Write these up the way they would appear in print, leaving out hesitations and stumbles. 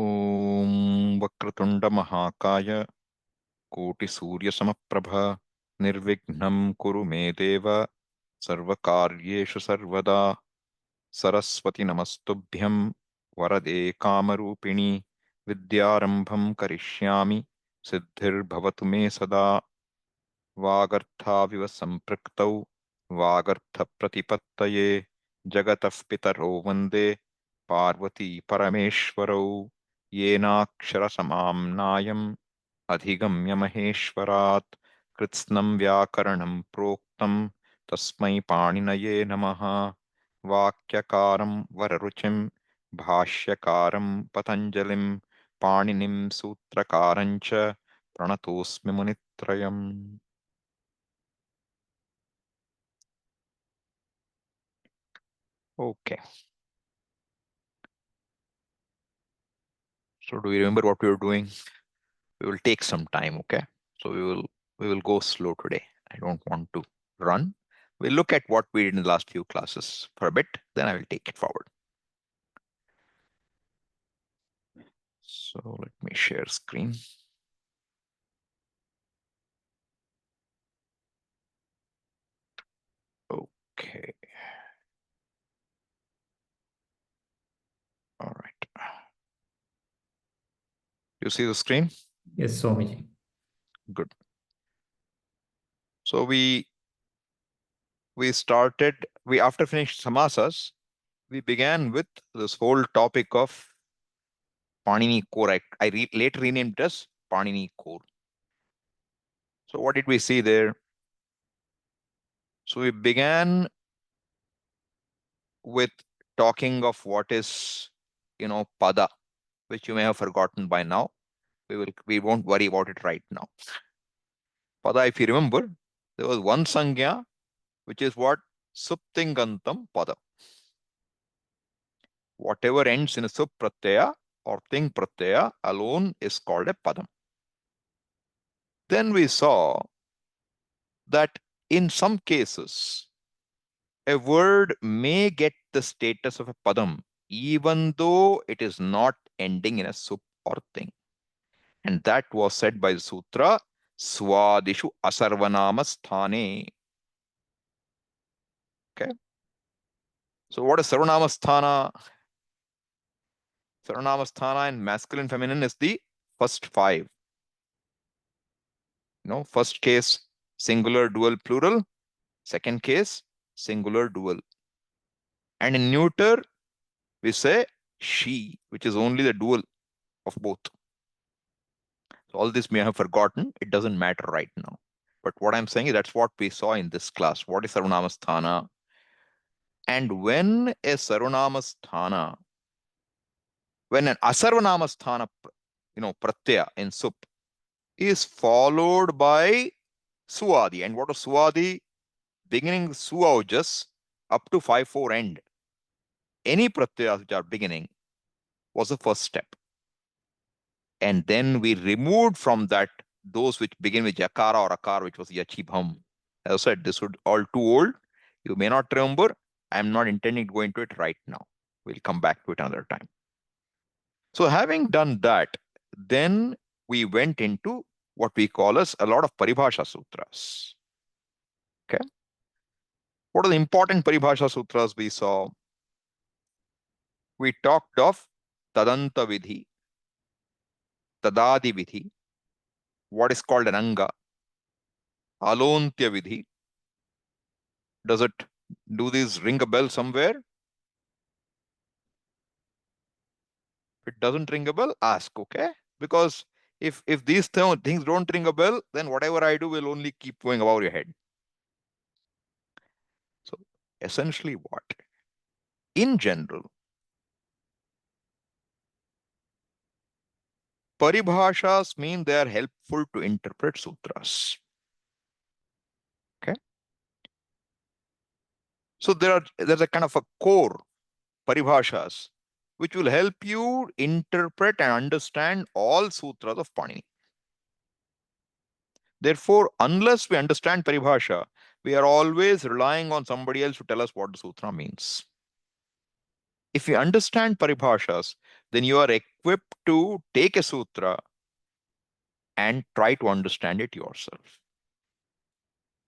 ॐ वक्रतुण्डमहाकाय कोटिसूर्यसमप्रभा निर्विघ्नं कुरु मे देव सर्वकार्येषु सर्वदा सरस्वति नमस्तुभ्यं वरदे कामरूपिणि विद्यारम्भं करिष्यामि सिद्धिर्भवतु मे सदा वागर्थाविव सम्पृक्तौ वागर्थप्रतिपत्तये जगतः पितरौ वन्दे पार्वती परमेश्वरौ येनाक्षरसमाम्नायम् अधिगम्य महेश्वरात् कृत्स्नं व्याकरणं प्रोक्तं तस्मै पाणिनये नमः। वाक्यकारं वररुचिं भाष्यकारं पतञ्जलिं पाणिनिं सूत्रकारं च प्रणतोऽस्मि मुनित्रयम्। Okay. So do you remember what we were doing? We will take some time, okay? So we will go slow today. I don't want to run. We'll look at what we did in the last few classes for a bit, then I will take it forward. So let me share screen. Okay. All right. You see the screen? Yes, Swamiji. Good. So we started, after finished samasas, we began with this whole topic of Panini core. I later renamed it as Panini core. So what did we see there? So we began with talking of what is, pada, which you may have forgotten by now. We won't worry about it right now. Pada, if you remember, there was one sangya, which is what? Suptingantam pada. Whatever ends in a sup pratyaya or ting pratyaya alone is called a padam. Then we saw that in some cases, a word may get the status of a padam, even though it is not ending in a sup or ting. And that was said by the sutra, Swadishu Asarvanama Sthane. Okay. So what is Sarvanama Sthana? Sarvanama Sthana in masculine, feminine is the first five. First case, singular, dual, plural. Second case, singular, dual. And in neuter, we say she, which is only the dual of both. So all this may have forgotten. It doesn't matter right now. But what I'm saying is that's what we saw in this class. What is Sarvanama Sthana? And when a Sarvanama Sthana, when an Asarvanama Sthana, pratyaya in sup is followed by Suadi. And what is Suadi? Beginning Suaujas up to 5-4 end. Any pratyayas which are beginning was the first step. And then we removed from that those which begin with Jakara or Akar, which was Yachibham. As I said, this would all too old. You may not remember. I'm not intending to go into it right now. We'll come back to it another time. So having done that, then we went into what we call as a lot of Paribhasha Sutras. Okay. What are the important Paribhasha Sutras we saw? We talked of Tadanta Vidhi, Tadadi Vidhi, what is called an Anga, Alontya Vidhi. Does it do these ring a bell somewhere? If it doesn't ring a bell, ask, okay? Because if these things don't ring a bell, then whatever I do will only keep going above your head. So essentially what? In general, paribhashas mean they are helpful to interpret sutras. Okay. So there's a kind of a core paribhashas which will help you interpret and understand all sutras of Panini. Therefore, unless we understand paribhasha, we are always relying on somebody else to tell us what the sutra means. If you understand paribhashas, then you are equipped to take a sutra and try to understand it yourself.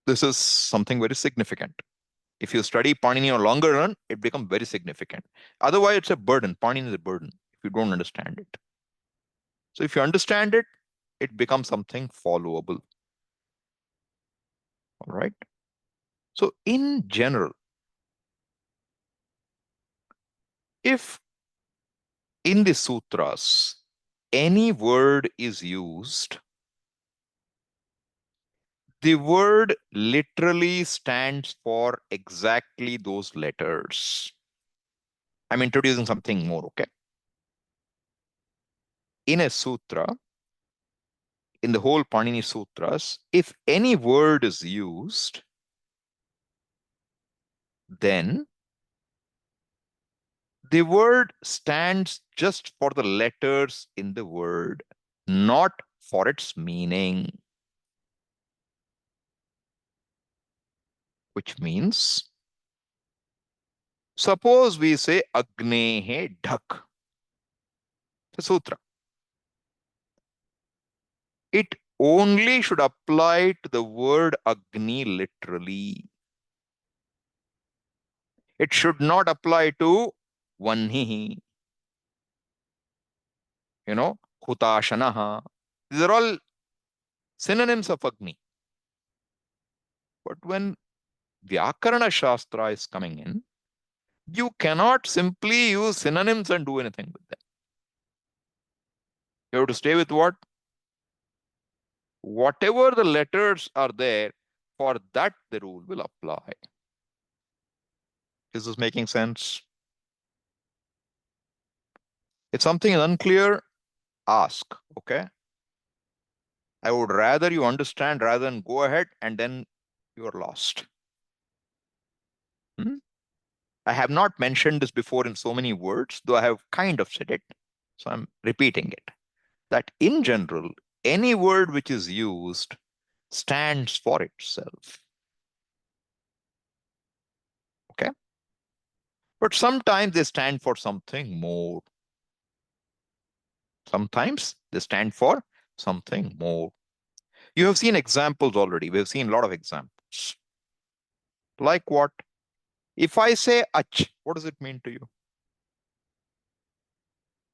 This is something very significant. If you study Panini on longer run, it becomes very significant. Otherwise, it's a burden. Panini is a burden if you don't understand it. So if you understand it, it becomes something followable. All right. So in general, if in the sutras any word is used, the word literally stands for exactly those letters. I'm introducing something more, okay? In a sutra, in the whole Panini Sutras, if any word is used, then the word stands just for the letters in the word, not for its meaning. Which means, suppose we say Agnehe Dhak, the sutra. It only should apply to the word Agni literally. It should not apply to Vanhihi, Hutashanaha. These are all synonyms of Agni. But when Vyakarana Shastra is coming in, you cannot simply use synonyms and do anything with them. You have to stay with what? Whatever the letters are there, for that the rule will apply. Is this making sense? If something is unclear, ask, okay? I would rather you understand rather than go ahead and then you are lost. I have not mentioned this before in so many words, though I have kind of said it. So I'm repeating it. That in general, any word which is used stands for itself. Okay? But sometimes they stand for something more. Sometimes they stand for something more. You have seen examples already. We have seen a lot of examples. Like what? If I say ach, what does it mean to you?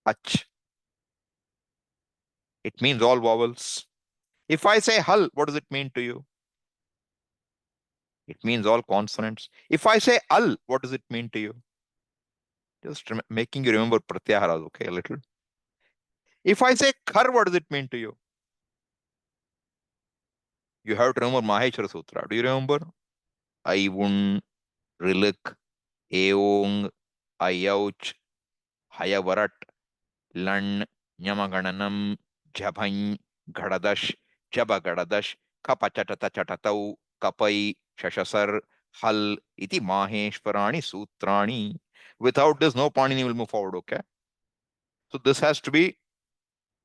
Ach. It means all vowels. If I say hal, what does it mean to you? It means all consonants. If I say al, what does it mean to you? Just making you remember pratyaharas, okay, a little. If I say khar, what does it mean to you? You have to remember Maheshwara Sutra. Do you remember? Aivun, Rilik, Eong, Ayauch, Hayavarat, Lan, Nyamagananam, Jabhany, Gadadash, Jabagadash, Kapachatata Chatatau, Kapai, Shashasar, Hal, Iti Maheshwarani Sutrani. Without this, no Panini will move forward, okay? So this has to be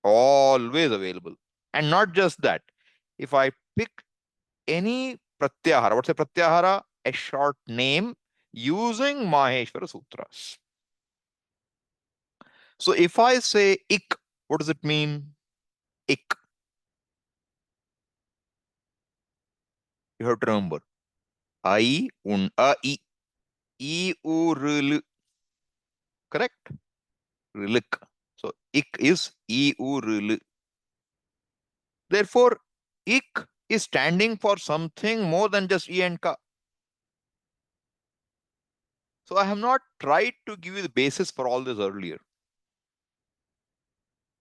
always available. And not just that. If I pick any pratyahara, what's a pratyahara? A short name using Maheshwara Sutras. So if I say ik, what does it mean? Ik. You have to remember. I, un, a, I. I, u, ril. Correct? Rilik. So ik is I, u, ril. Therefore, ik is standing for something more than just I and ka. So I have not tried to give you the basis for all this earlier.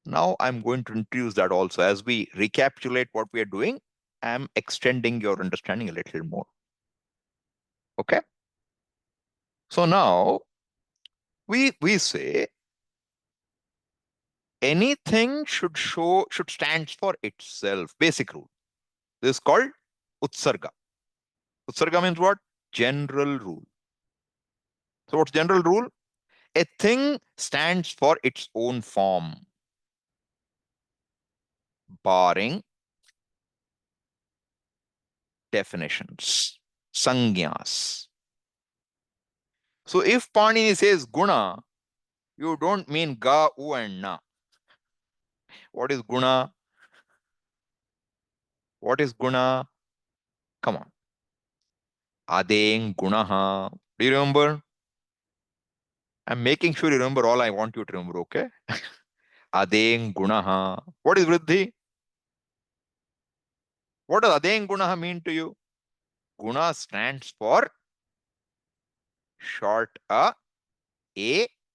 Now I'm going to introduce that also. As we recapitulate what we are doing, I'm extending your understanding a little more. Okay? So now we say anything should stand for itself. Basic rule. This is called Utsarga. Utsarga means what? General rule. So what's general rule? A thing stands for its own form, barring definitions, sangyas. So if Panini says guna, You don't mean ga, u, and na. What is guna? What is guna? Come on. Adeng gunaha. Do you remember? I'm making sure you remember all I want you to remember, okay? Adeng gunaha. What is vṛddhi? What does adeng gunaha mean to you? Guna stands for short a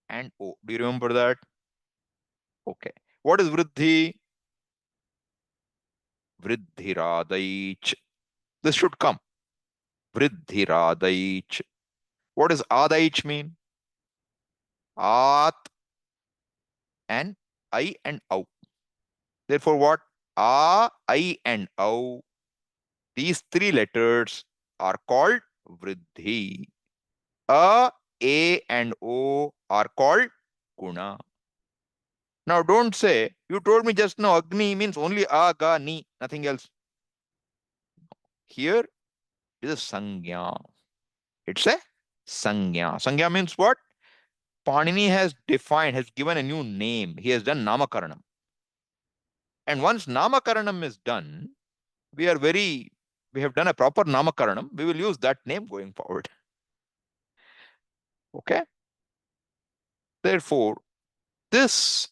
and o. Do you remember that? Okay. What is vṛddhi? Vṛddhiradaich. This should come. Vṛddhiradaich. What does adaich mean? At and I and au. Therefore, what? A, I, and au. These three letters are called vṛddhi. A, and O are called guna. Now, don't say, you told me just now Agni means only A, Ga, Ni, nothing else. Here is a Sangya. It's a Sangya. Sangya means what? Panini has defined, has given a new name. He has done Namakaranam. And once Namakaranam is done, we have done a proper Namakaranam. We will use that name going forward. Okay? Therefore, this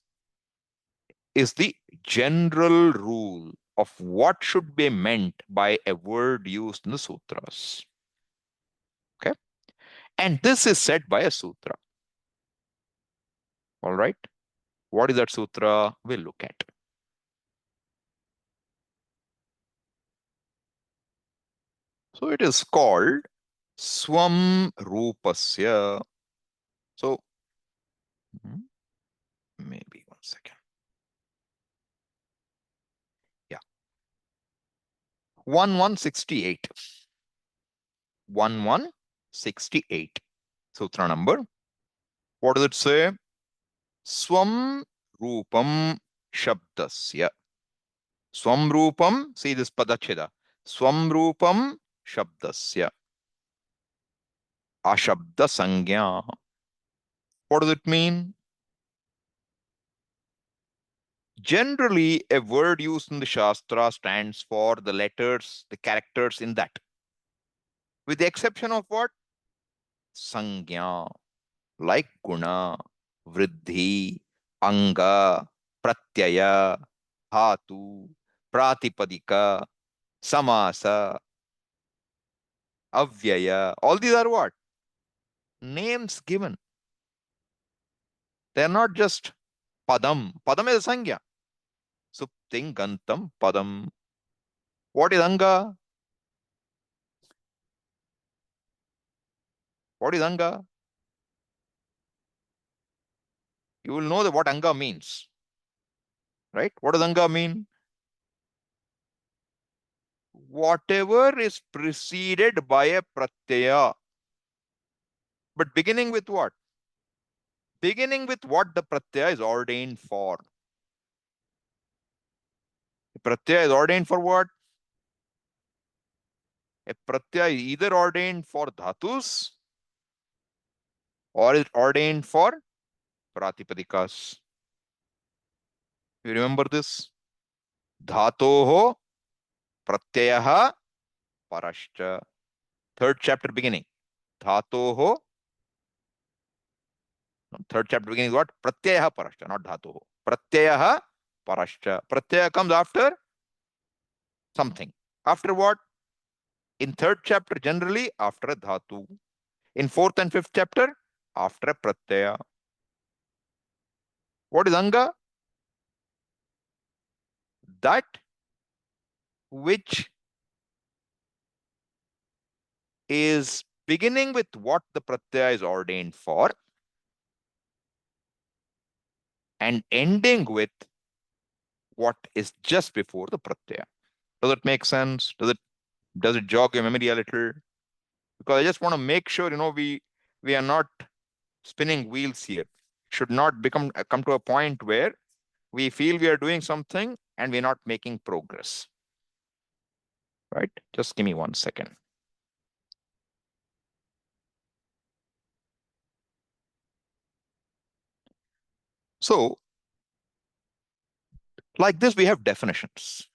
is the general rule of what should be meant by a word used in the sutras. Okay? And this is said by a sutra. All right? What is that sutra? We'll look at. So it is called Swam Rupasya. So, maybe 1 second. Yeah. 1168. 1168. Sutra number. What does it say? Swam Rupam Shabdasya. Swam Rupam, see this Padacheda. Swam Rupam Shabdasya. Ashabda Sangya. What does it mean? Generally, a word used in the Shastra stands for the letters, the characters in that. With the exception of what? Sangya, like Guna, Vṛddhi, Anga, Pratyaya, Dhatu, Pratipadika, Samasa, Avyaya. All these are what? Names given. They are not just Padam. Padam is a Sangya. Supting Gantam Padam. What is Anga? What is Anga? You will know that what Anga means. Right? What does Anga mean? Whatever is preceded by a pratyaya. But beginning with what? Beginning with what the pratyaya is ordained for. The pratyaya is ordained for what? A pratyaya is either ordained for dhatus or is ordained for pratipadikas. You remember this? Dhatoho pratyayaha parascha. Third chapter beginning. Dhatoho. Third chapter beginning is what? Pratyayaha parascha, not dhatoho. Pratyayaha parascha. Pratyaya comes after something. After what? In third chapter, generally after a dhatu. In fourth and fifth chapter, after a pratyaya. What is anga? That which is beginning with what the pratyaya is ordained for and ending with what is just before the pratyaya. Does it make sense? Does it jog your memory a little? Because I just want to make sure, we are not spinning wheels here. Should not come to a point where we feel we are doing something and we're not making progress. Right? Just give me 1 second. So, like this, we have definitions.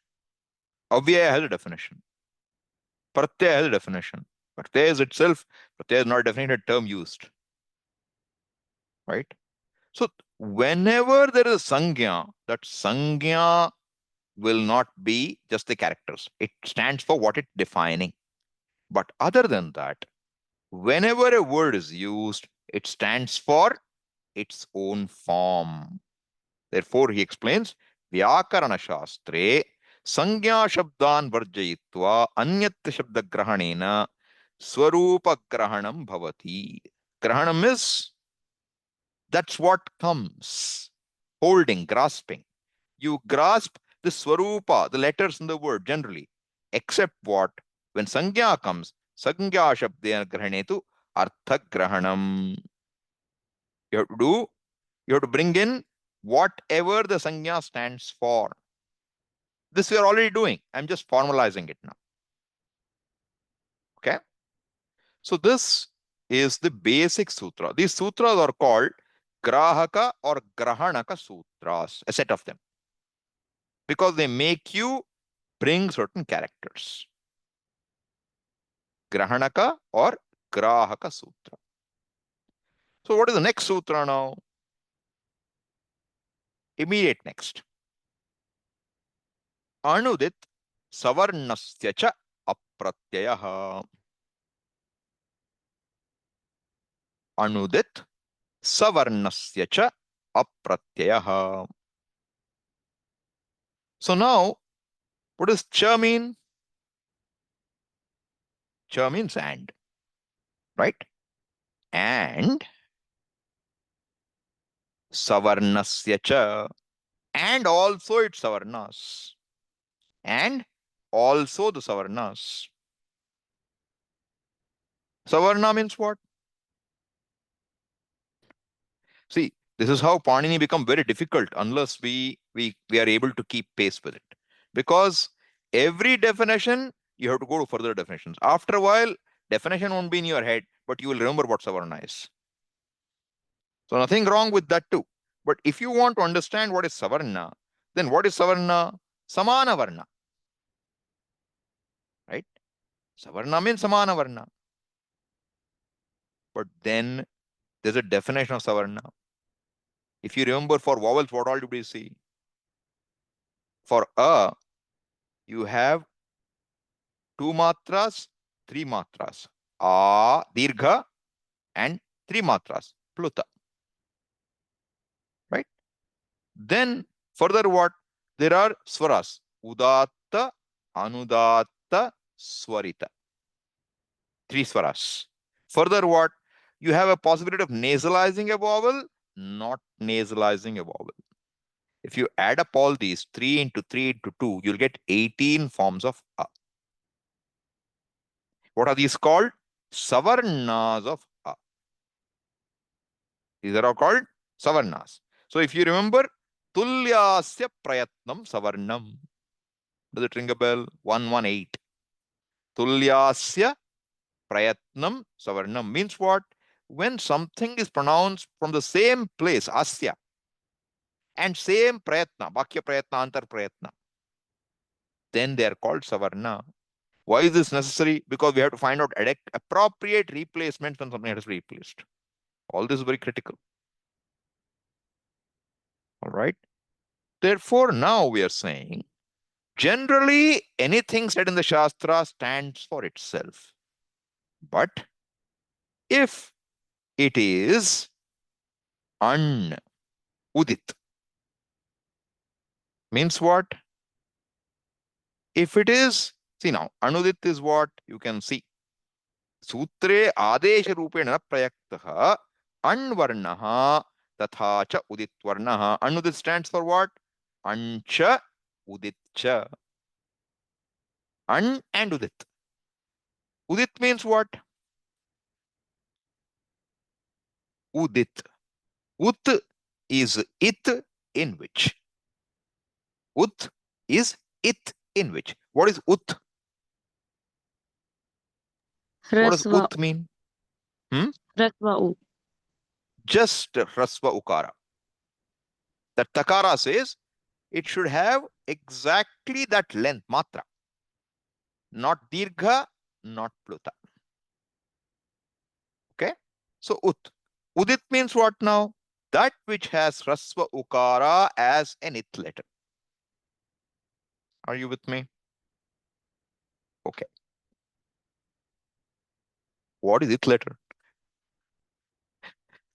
Avyaya has a definition. Pratyaya has a definition. Pratyaya is itself, pratyaya is not a definite term used. Right? So, whenever there is a sangya, that sangya will not be just the characters. It stands for what it's defining. But other than that, whenever a word is used, it stands for its own form. Therefore, he explains, Vyakarana Shastre Sangya Shabdan Varjayitva Anyat Shabda Grahanena Swarupa Grahanam Bhavati. Grahanam is, that's what comes. Holding, grasping. You grasp the Swarupa, the letters in the word generally, except what? When Sangya comes, Sangya Shabdena Grahanetu Artha Grahanam. You have to do, you have to bring in whatever the Sangya stands for. This we are already doing. I'm just formalizing it now. Okay. So this is the basic sutra. These sutras are called grāhaka or grahanaka sutras, a set of them, because they make you bring certain characters. Grahanaka or grāhaka sutra. So what is the next sutra now? Immediate next. Anudit savarnasya cha apratyayah. Anudit savarnasya cha apratyayah. So now, what does cha mean? Cha means and, right? And savarnasya cha, and also its savarnas, and also the savarnas. Savarna means what? See, this is how Panini become very difficult unless we are able to keep pace with it. Because every definition, you have to go to further definitions. After a while, definition won't be in your head, but you will remember what savarna is. So nothing wrong with that too. But if you want to understand what is savarna, then what is savarna? Samana varna. Right? Savarna means samana varna. But then there's a definition of savarna. If you remember, for vowels, what all did we see? For a, you have two matras, three matras. A, dirgha, and three matras, pluta. Right? Then further what? There are swaras. Udatta, anudatta, swarita. Three swaras. Further what? You have a possibility of nasalizing a vowel, not nasalizing a vowel. If you add up all these, 3 into 3 into 2, you'll get 18 forms of a. What are these called? Savarnas of a. These are all called savarnas. So if you remember, tulyasya prayatnam savarnam. Does it ring a bell? 118. Tulyasya prayatnam savarnam means what? When something is pronounced from the same place, asya, and same prayatna, vakya prayatna, antar prayatna, then they are called savarna. Why is this necessary? Because we have to find out appropriate replacement when something is replaced. All this is very critical. All right. Therefore, now we are saying, generally, anything said in the Shastra stands for itself. But if it is an udit, means what? If it is, see now, anudit is what? You can see. Sutre adesha rupena prayaktaha anvarnaha tatha cha udit varnaha. Anudit stands for what? Ancha uditcha. An and udit. Udit means what? Udit. Ut is it in which. Ut is it in which. What is ut? What does Hrasva, ut mean? Hmm? hrasva u. Just hrasva ukara. That takara says it should have exactly that length, matra. Not dirgha, not pluta. Okay? So ut. Udit means what now? That which has rasva ukara as an it letter. Are you with me? Okay. What is it letter?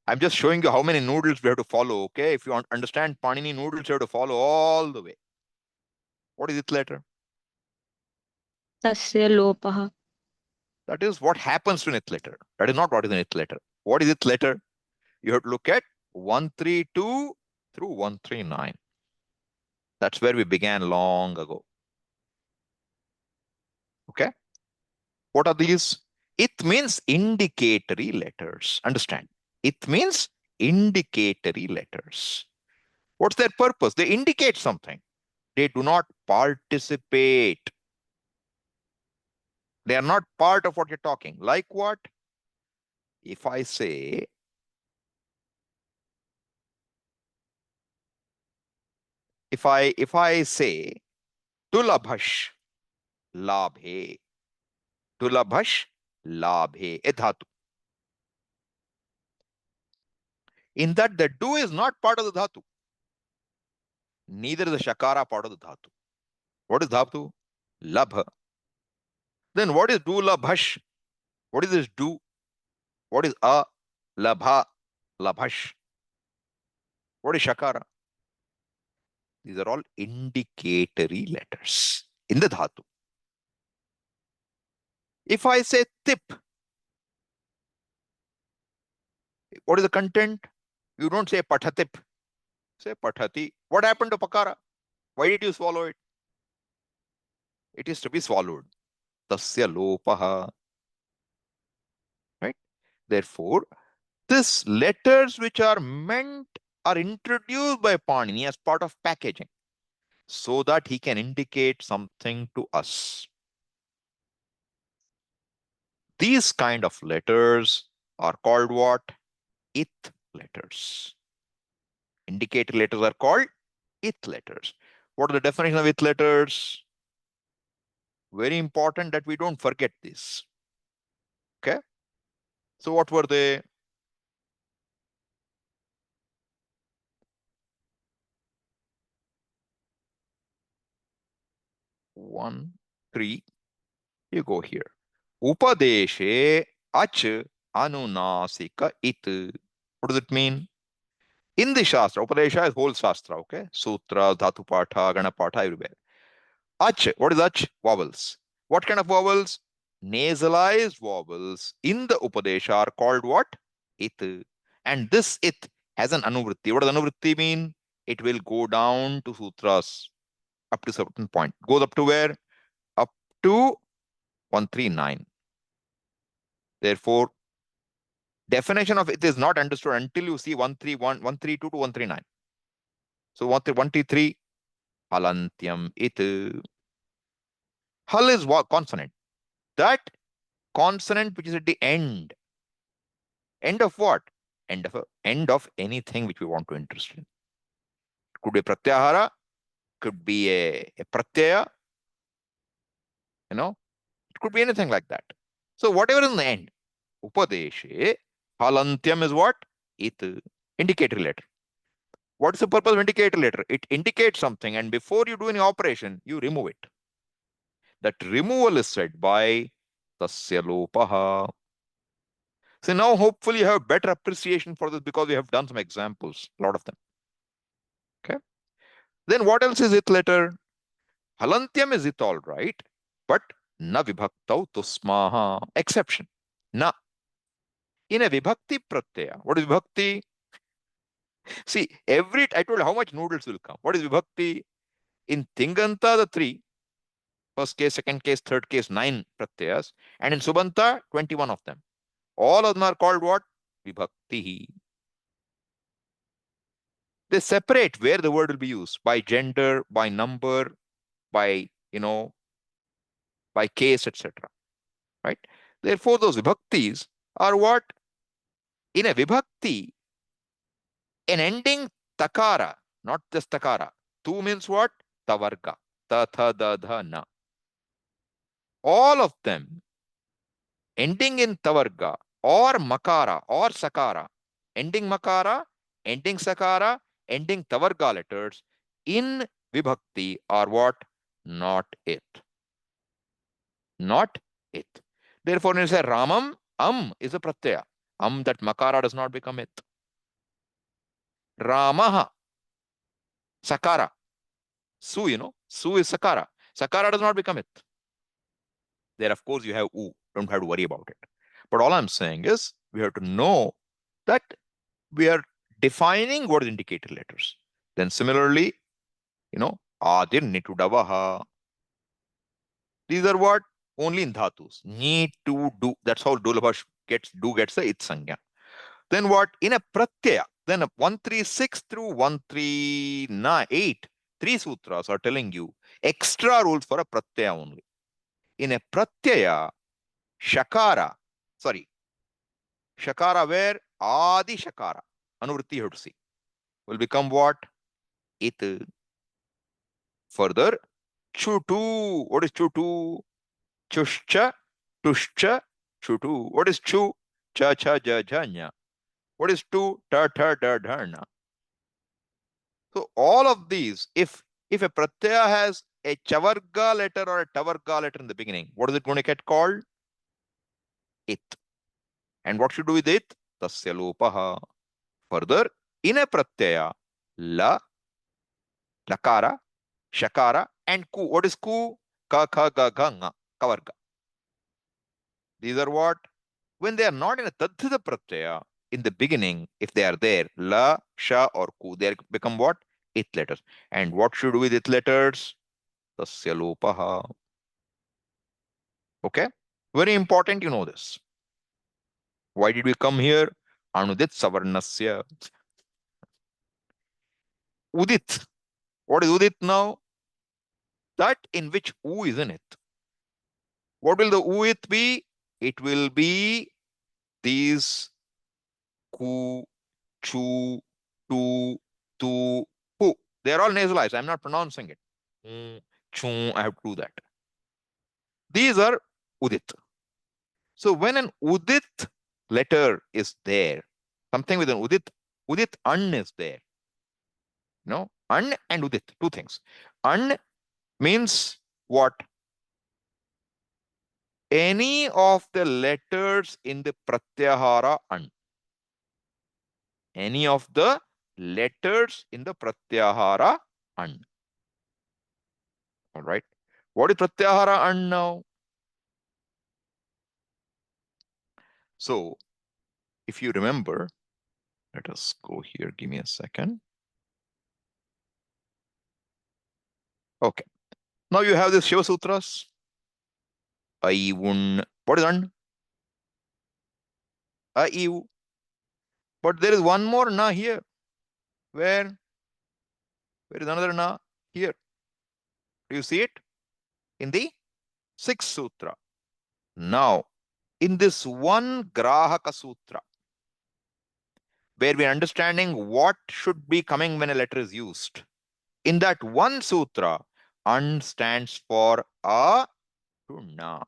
I'm just showing you how many noodles we have to follow. Okay. If you understand Panini noodles, you have to follow all the way. What is it letter? तस्य लोपः. That is what happens to an it letter. That is not what is an it letter. What is it letter? You have to look at 132 through 139. That's where we began long ago. Okay. What are these? It means indicatory letters. Understand? It means indicatory letters. What's their purpose? They indicate something. They do not participate. They are not part of what you're talking. Like what? If I say, if I say, tulabhash labhe, tulabhash labhe, a dhatu. In that, the do is not part of the dhatu. Neither is the shakara part of the dhatu. What is dhatu? Labha. Then what is do labhash? What is this do? What is a? Labha, labhash. What is shakara? These are all indicatory letters in the dhatu. If I say tip, what is the content? You don't say pathatip. Say pathati. What happened to pakara? Why did you swallow it? It is to be swallowed. Tasya lopaha. Right? Therefore, these letters which are meant are introduced by Panini as part of packaging so that he can indicate something to us. These kind of letters are called what? It letters. Indicator letters are called it letters. What are the definition of it letters? Very important that we don't forget this. Okay. So what were they? One, three. You go here. Upadeshe ach anunasika it. What does it mean? In the Shastra, Upadesha is whole Shastra, okay? Sutra, Dhatu Patha, Gana Patha, everywhere. Ach, what is ach? Vowels. What kind of vowels? Nasalized vowels in the Upadesha are called what? It. And this it has an anuvritti. What does anuvritti mean? It will go down to sutras up to a certain point. Goes up to where? Up to 139. Therefore, definition of it is not understood until you see 131, 132 to 139. So 133, halantyam it. Hal is what? Consonant. That consonant which is at the end. End of what? End of anything which we want to interest in. Could be pratyahara, could be a pratyaya, it could be anything like that. So whatever is in the end, upadeshe, halantyam is what? It, indicator letter. What is the purpose of indicator letter? It indicates something, and before you do any operation, you remove it. That removal is said by tasya lopaha. So now hopefully you have better appreciation for this because we have done some examples, a lot of them. Okay. Then what else is it letter? Halantyam is it all right, but na vibhaktau tusmaha. Exception. Na. In a vibhakti pratyaya. What is vibhakti? See, I told you how much noodles will come. What is vibhakti? In Tinganta, the three, first case, second case, third case, 9 pratyayas. And in Subanta, 21 of them. All of them are called what? Vibhakti. They separate where the word will be used by gender, by number, by, by case, etc. Right? Therefore, those vibhaktis are what? In a vibhakti, an ending takara not just takara. Tu means what? Tavarga. Ta, tha, da, dha, na. All of them ending in tavarga or makara or sakara, ending makara, ending sakara, ending tavarga letters in vibhakti are what? Not it. Not it. Therefore, when you say Ramam, is a pratyaya. That makara does not become it. Ramaha, sakara. Su, Su is sakara. Sakara does not become it. There, of course, you have U. Don't have to worry about it. But all I'm saying is we have to know that we are defining what is indicator letters. Then similarly, Adir Nitudavaha. These are what? Only in dhatus. Need to do. That's how Dulabha gets the it sangya. Then what? In a pratyaya, then 136 through 138, three sutras are telling you extra rules for a pratyaya only. In a pratyaya, shakara, shakara where? Adi shakara, anuvritti you have to see, will become what? It. Further, chutu. What is chutu? Chushcha, tushcha, chutu. What is chu? Cha, cha, ja, janya. What is tu? Ta, ta, da, dharna. So all of these, if a pratyaya has a chavarga letter or a tavarga letter in the beginning, what is it going to get called? It. And what should do with it? Tasya lopaha. Further, in a pratyaya, la, lakara, shakara, and ku. What is ku? Ka, kha, ga, ga, nga. Kavarga. These are what? When they are not in a tadhita pratyaya, in the beginning, if they are there, la, sha, or ku, they become what? It letters. And what should do with it letters? Tasya lopaha. Okay? Very important you know this. Why did we come here? Anudit savarnasya. Udit. What is udit now? That in which u is in it. What will the u it be? It will be these ku, chu, tu, tu, pu. They are all nasalized. I'm not pronouncing it. Chu, I have to do that. These are udit. So when an udit letter is there, something with an udit an is there. No, an and udit, two things. An means what? Any of the letters in the pratyahara an. Any of the letters in the pratyahara an. All right. What is pratyahara an now? So if you remember, let us go here. Give me a second. Okay. Now you have this Shiva Sutras. Aivun. What is an? Aiu. But there is one more na here. Where? Where is another na? Here. Do you see it? In the sixth sutra. Now, in this one grāhaka sutra, where we are understanding what should be coming when a letter is used, in that one sutra, an stands for a to na.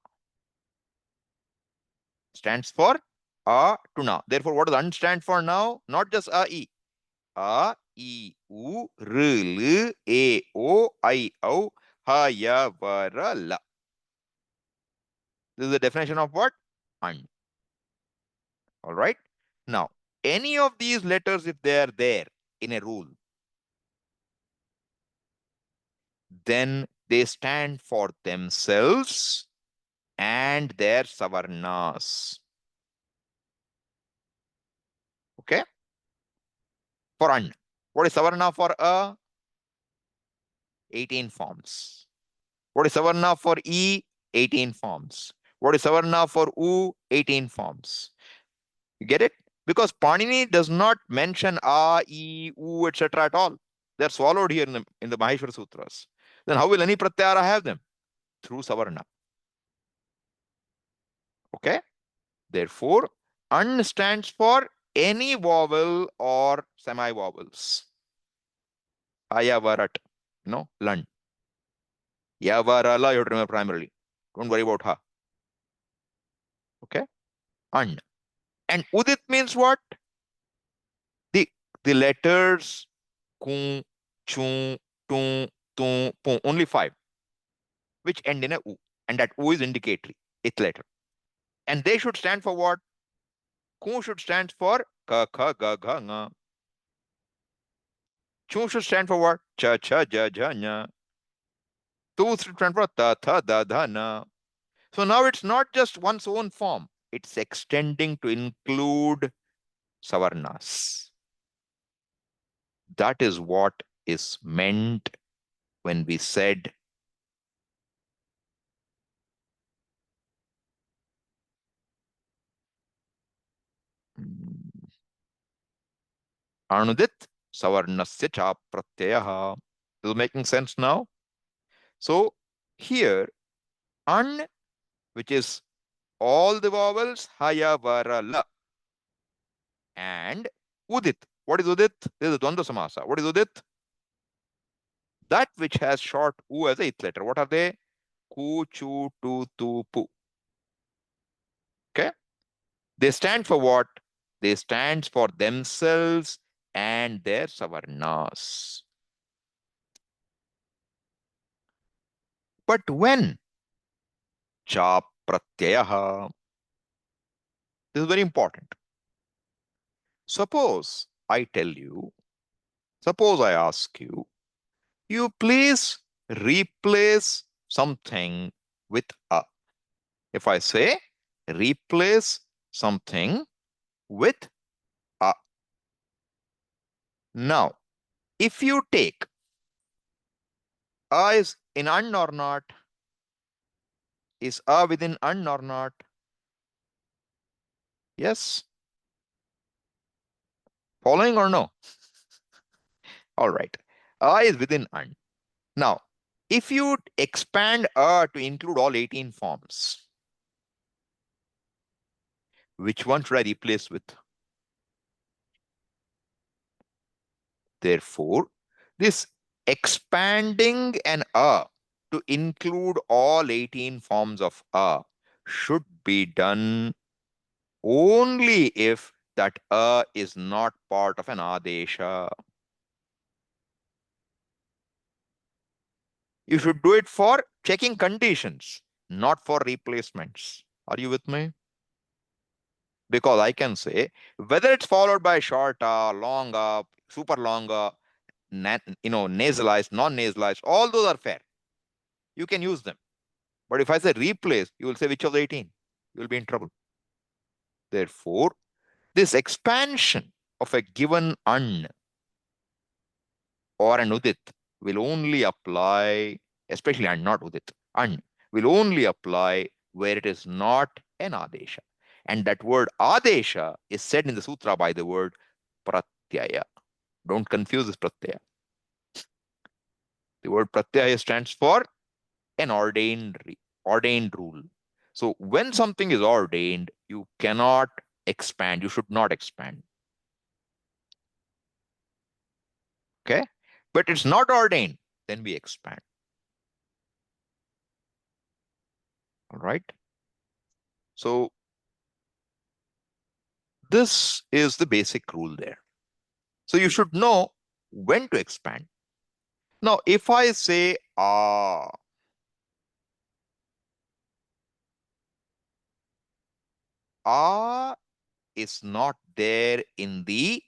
Stands for a to na. Therefore, what does an stand for now? Not just a, i, u, r, l, e, o, I, o, ha, ya, va, ra, la. This is the definition of what? An. All right. Now, any of these letters, if they are there in a rule, then they stand for themselves and their savarnas. Okay. For an. What is savarna for a? 18 forms. What is savarna for e? 18 forms. What is savarna for u? 18 forms. You get it? Because Panini does not mention a, e, u, etc. at all. They're swallowed here in the Maheshwara Sutras. Then how will any pratyahara have them? Through savarna. Okay? Therefore, an stands for any vowel or semi-vowels. Hayavarat. Lund. Yavarala, you have to remember primarily. Don't worry about ha. Okay? And. And udit means what? The, the letters ku, chu, tu, tu, pu. Only five, which end in a u. And that u is indicatory, its letter. And they should stand for what? Ku should stand for ka, kha, ga, gha, nga. Chu should stand for what? Cha, cha, ja, ja, nya. Tu should stand for ta, tha, da, dha, na. So now it's not just one's own form. It's extending to include savarnas. That is what is meant when we said Anudit Savarnasya cha pratyaya. Is it making sense now? So here, an, which is all the vowels, haya, vara, la, and udit. What is udit? This is Dvandva Samasa. What is udit? That which has short u as a eighth letter. What are they? Ku, chu, tu, tu, pu. Okay? They stand for what? They stand for themselves and their savarnas. But when cha pratyaya, this is very important. Suppose I tell you, suppose I ask you, you please replace something with a. If I say replace something with a. Now, if you take a is in an or not, is a within an or not? Yes? Following or no? All right. A is within an. Now, if you expand a to include all 18 forms, which one should I replace with? Therefore, this expanding an a to include all 18 forms of a should be done only if that a is not part of an adesha. You should do it for checking conditions, not for replacements. Are you with me? Because I can say whether it's followed by short a, long a, super long a, nasalized, non-nasalized, all those are fair. You can use them. But if I say replace, you will say which of the 18? You will be in trouble. Therefore, this expansion of a given an or an udit will only apply, especially and not udit, an will only apply where it is not an adesha. And that word adesha is said in the sutra by the word pratyaya. Don't confuse this pratyaya. The word pratyaya stands for an ordained rule. So when something is ordained, you cannot expand. You should not expand. Okay? But it's not ordained, then we expand. All right? So this is the basic rule there. So you should know when to expand. Now, if I say ah is not there in the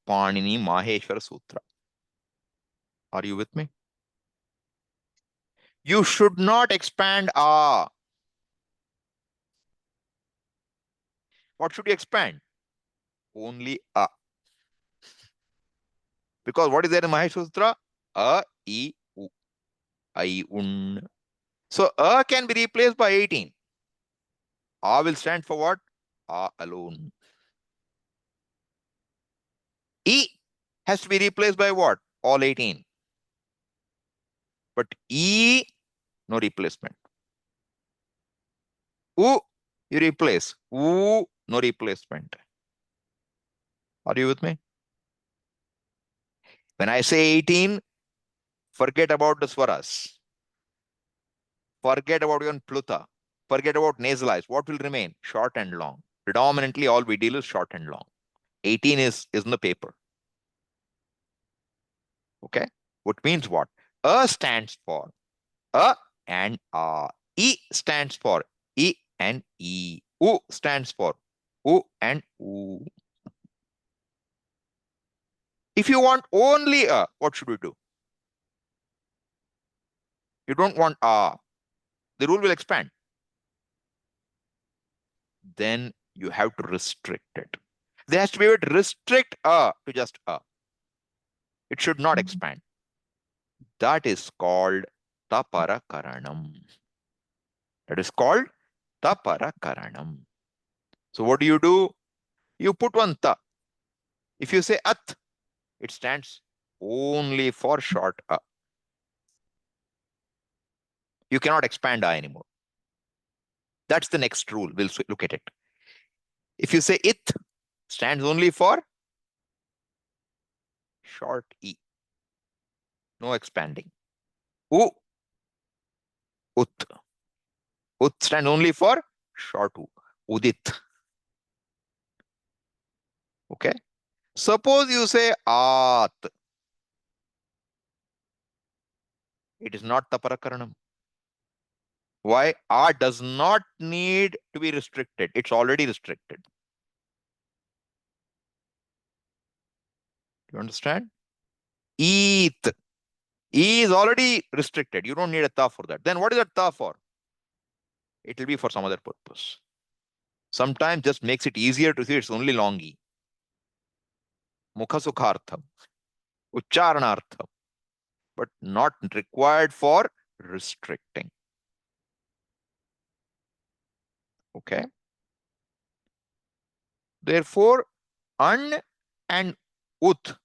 Panini Maheshwara Sutra. Are you with me? You should not expand ah. What should you expand? Only a. Because what is there in Maheshwara Sutra? A, I, U. I, un. So a can be replaced by 18. A will stand for what? A alone. I has to be replaced by what? All 18. But E, no replacement. U, you replace. U, no replacement. Are you with me? When I say 18, Forget about the swaras. Forget about even pluta. Forget about nasalized. What will remain? Short and long. Predominantly, all we deal is short and long. 18 is in the paper. Okay? Which means what? A stands for A and A. E stands for E and E. U stands for U and U. If you want only A, what should we do? You don't want A. The rule will expand. Then you have to restrict it. There has to be a way to restrict A to just A. It should not expand. That is called taparakaranam. That is called taparakaranam. So what do? You put one ta. If you say at, it stands only for short a. You cannot expand a anymore. That's the next rule. We'll look at it. If you say it, stands only for short e. No expanding. U, ut. Ut stands only for short u. Udit. Okay. Suppose you say at. It is not taparakaranam. Why? A does not need to be restricted. It's already restricted. You understand? Eat. E is already restricted. You don't need a ta for that. Then what is a ta for? It will be for some other purpose. Sometimes just makes it easier to see it's only long e. Mukha sukhartham. Ucharanartham. But not required for restricting. Okay. Therefore, an and ut,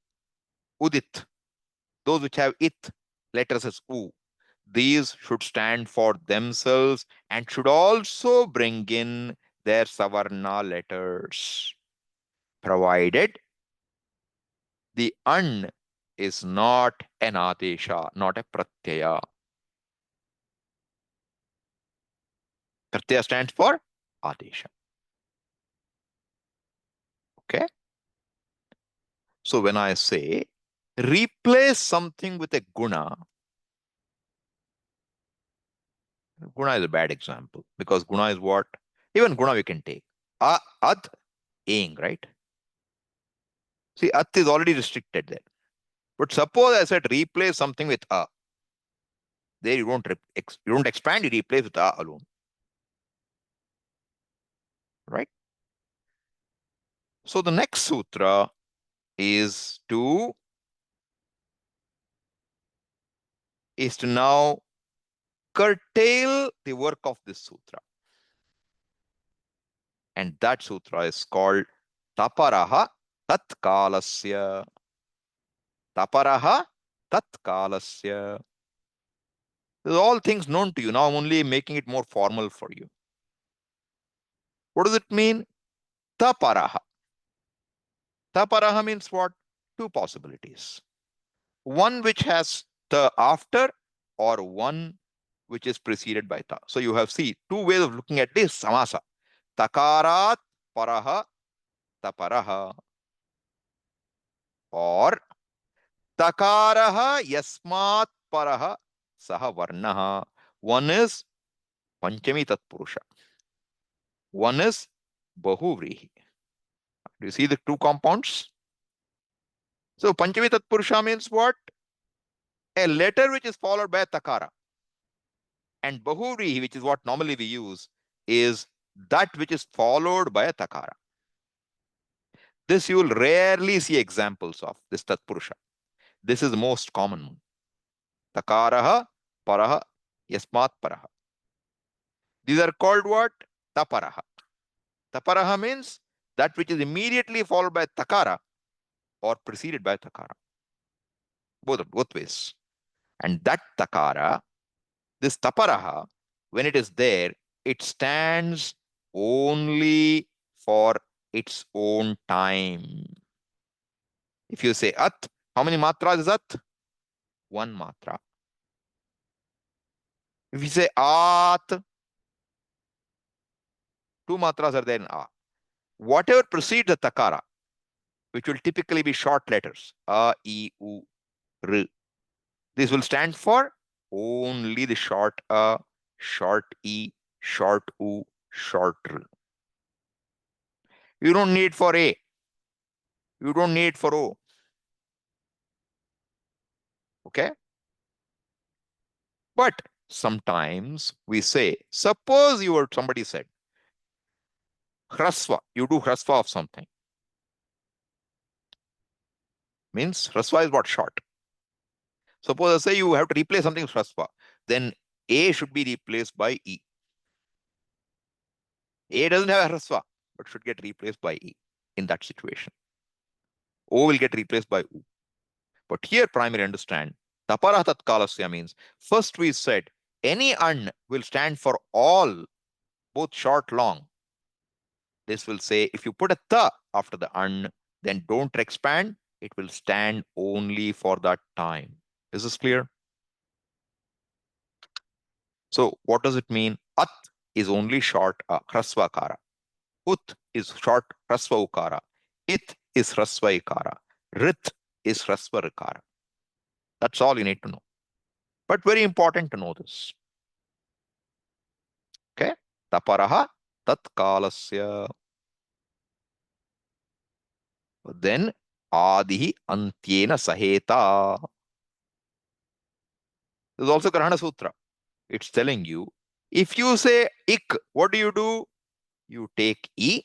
udit, those which have it letters as u, these should stand for themselves and should also bring in their savarna letters, provided the an is not an adesha, not a pratyaya. Pratyaya stands for adesha. Okay. So when I say replace something with a guna, guna is a bad example because guna is what? Even guna we can take. Ad, ing, right? See, at is already restricted there. But suppose I said replace something with a. There you don't expand, you replace with a alone. Right? So the next sutra is to now curtail the work of this sutra. And that sutra is called Taparaha Tatkalasya. Taparaha Tatkalasya. These are all things known to you. Now I'm only making it more formal for you. What does it mean? Taparaha. Taparaha means what? Two possibilities. One which has the after, or one which is preceded by ta. So you have two ways of looking at this samasa. Takarat paraha taparaha, or takaraha yasmat paraha saha varnaha. One is panchami tatpurusha. One is bahuvrihi. Do you see the two compounds? So panchami tatpurusha means what? A letter which is followed by a takara. And bahuvrihi, which is what normally we use, is that which is followed by a takara. This you will rarely see examples of, this tatpurusha. This is the most common one. Takaraha, paraha, yasmat paraha. These are called what? Taparaha. Taparaha means that which is immediately followed by takara or preceded by takara. Both ways. And that takara, this taparaha, when it is there, it stands only for its own time. If you say at, how many matras is at? one matra. If you say at, two matras are there in a. Whatever precedes the takara, which will typically be short letters, a, e, u, r, this will stand for only the short a, short e, short u, short r. You don't need for a. You don't need for o. Okay? But sometimes we say, suppose somebody said, hrasva, you do hrasva of something. Means hrasva is what? Short. Suppose I say you have to replace something with hrasva, then A should be replaced by E. A doesn't have a hrasva, but should get replaced by E in that situation. O will get replaced by U. But here primary understand, tapara tatkalasya means, first we said any an will stand for all, both short, long. This will say, if you put a ta after the an, then don't expand, it will stand only for that time. Is this clear? So what does it mean? At is only short hrasva kara. Ut is short hrasva ukara. It is hrasva ikara. Rit is hrasva rikara. That's all you need to know. But very important to know this. Okay? Taparaha tatkalasya. Then adihi antyena saheta. This is also Grahana Sutra. It's telling you, if you say ik, what do? You take e,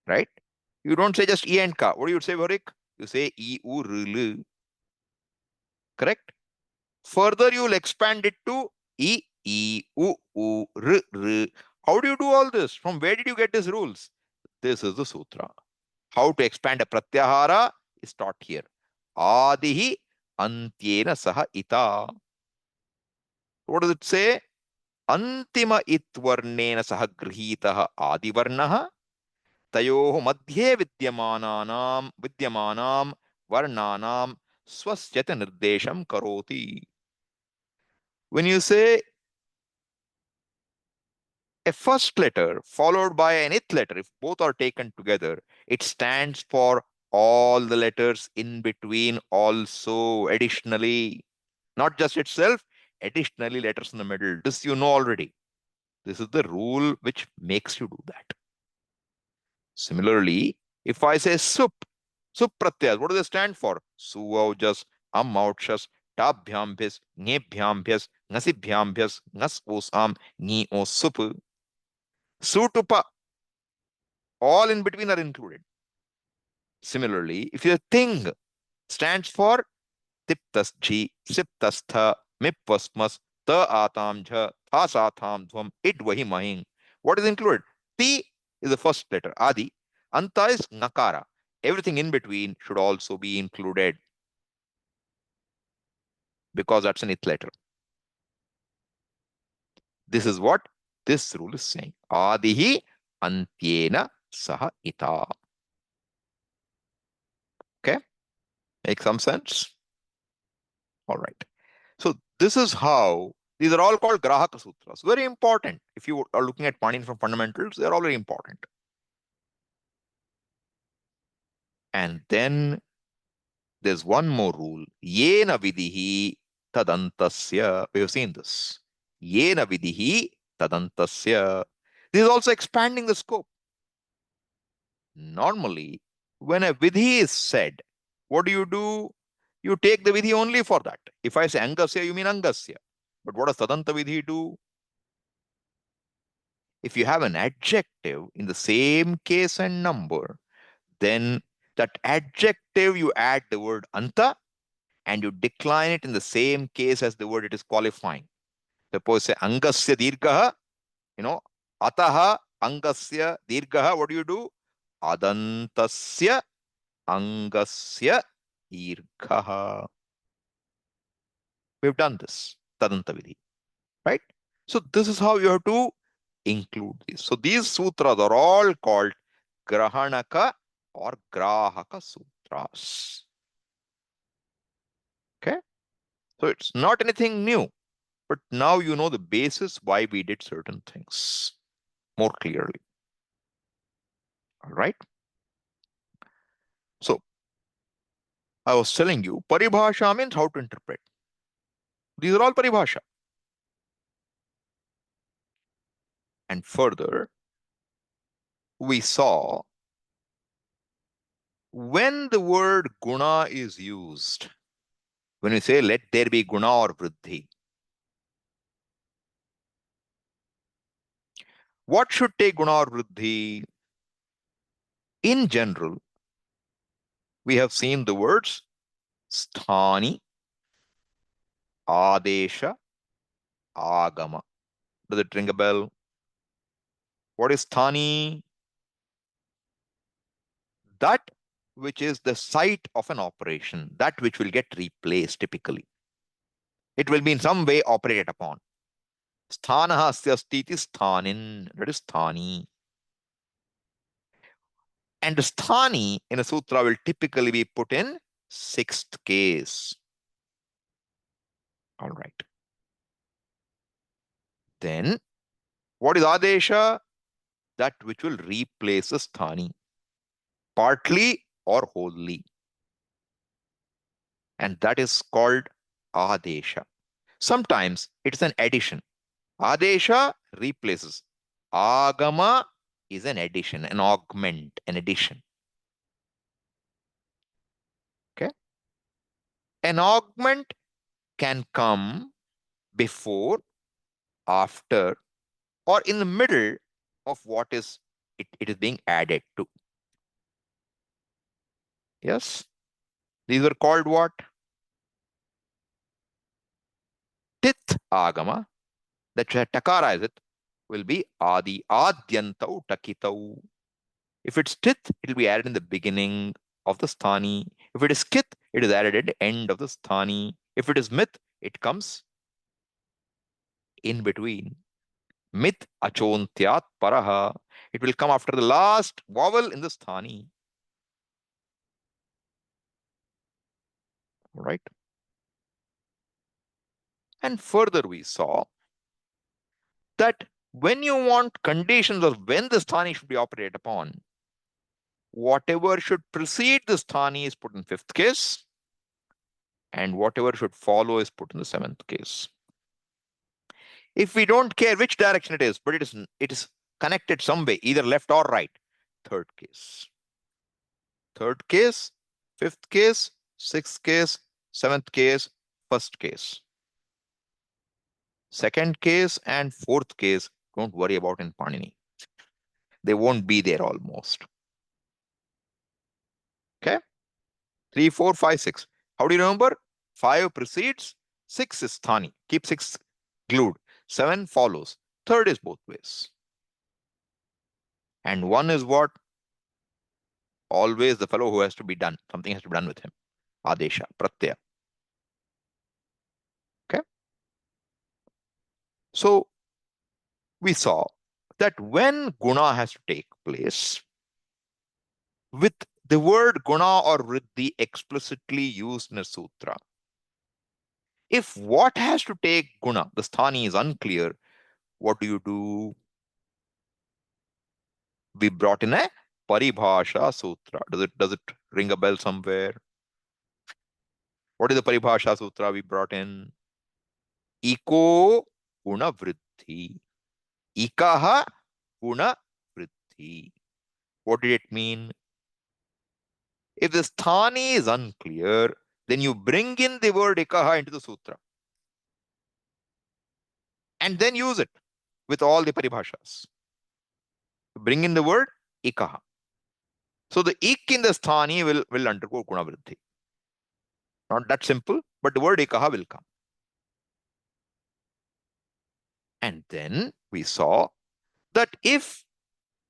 right? You don't say just e and ka. What do you say for ik? You say e, u, r, l. Correct? Further, you will expand it to e, u, r, r. How do you do all this? From where did you get these rules? This is the sutra. How to expand a pratyahara is taught here. Adihi antyena saha ita. What does it say? Antima itvarnena saha grihitaha adivarnaha tayoh madhye vidyamanam varnanam swasyata nirdesham karoti. When you say a first letter followed by an ith letter, if both are taken together, it stands for all the letters in between also, additionally. Not just itself, additionally letters in the middle. This you know already. This is the rule which makes you do that. Similarly, if I say sup pratyas, what do they stand for? Suvaujas, amauchas, tabhyambhyas, ngebhyambhyas, ngasibhyambhyas, ngas osam, ni o sup. Sutupa, all in between are included. Similarly, if your thing stands for tiptasjhi, siptastha, mipvasmas, ta atam jha, tha satham dhvam, idvahi mahing. What is included? Ti is the first letter, adi. Anta is nakara. Everything in between should also be included because that's an ith letter. This is what this rule is saying. Adihi antyena saha ita. Okay? Make some sense? All right. So this is how, these are all called grāhaka sutras. Very important. If you are looking at Panini from fundamentals, they're all very important. And then there's one more rule. Yena vidhihi tadantasya. We have seen this. Yena vidhihi tadantasya. This is also expanding the scope. Normally, when a vidhi is said, what do? You take the vidhi only for that. If I say angasya, you mean angasya. But what does tadanta vidhi do? If you have an adjective in the same case and number, then that adjective you add the word anta and you decline it in the same case as the word it is qualifying. Suppose say angasya dirghaha, ataha angasya dirghaha, what do? Adantasya angasya dirghaha. We've done this, tadanta vidhi, right? So this is how you have to include these. So these sutras are all called grahanaka or grāhaka sutras. So it's not anything new, but now you know the basis why we did certain things more clearly. All right. So I was telling you, paribhasha means how to interpret. These are all paribhasha. And further, we saw when the word guna is used, when we say let there be guna or vṛddhi, what should take guna or vṛddhi? In general, we have seen the words sthani, adesha, agama. Does it ring a bell? What is sthani? That which is the site of an operation, that which will get replaced typically. It will be in some way operated upon. Sthanaha asya asti iti sthanin. That is sthani. And the sthani in a sutra will typically be put in sixth case. All right. Then, what is adesha? That which will replace the sthani, partly or wholly. And that is called adesha. Sometimes it's an addition. Adesha replaces. Agama is an addition, an augment, an addition. Okay. An augment can come before, after, or in the middle of what is it is being added to. Yes. These are called what? Tith agama. That takara is it, will be adi, adyantau, takitau. If it's tith, it will be added in the beginning of the sthani. If it is kith, it is added at the end of the sthani. If it is mith, it comes in between. Mith achontyat paraha. It will come after the last vowel in the sthani. All right. And further we saw that when you want conditions of when the sthani should be operated upon, whatever should precede the sthani is put in fifth case, and whatever should follow is put in the seventh case. If we don't care which direction it is, but it is connected some way, either left or right, third case. Third case, fifth case, sixth case, seventh case, first case. Second case and fourth case, don't worry about in Panini. They won't be there almost. Okay? 3, 4, 5, 6. How do you remember? 5 precedes, 6 is sthani. Keep 6 glued. 7 follows. Third is both ways. And 1 is what? Always the fellow who has to be done. Something has to be done with him. Adesha, pratyaya. Okay? So we saw that when guna has to take place, with the word guna or vṛddhi explicitly used in a sutra, if what has to take guna, the sthani is unclear, what do? We brought in a paribhasha sutra. Does it ring a bell somewhere? What is the paribhasha sutra we brought in? Iko guna vṛddhi. Ikaha guna vṛddhi. What did it mean? If the sthani is unclear, then you bring in the word ikaha into the sutra and then use it with all the paribhashas. Bring in the word ikaha. So the ik in the sthani will undergo guna vṛddhi. Not that simple, but the word ikaha will come. And then we saw that if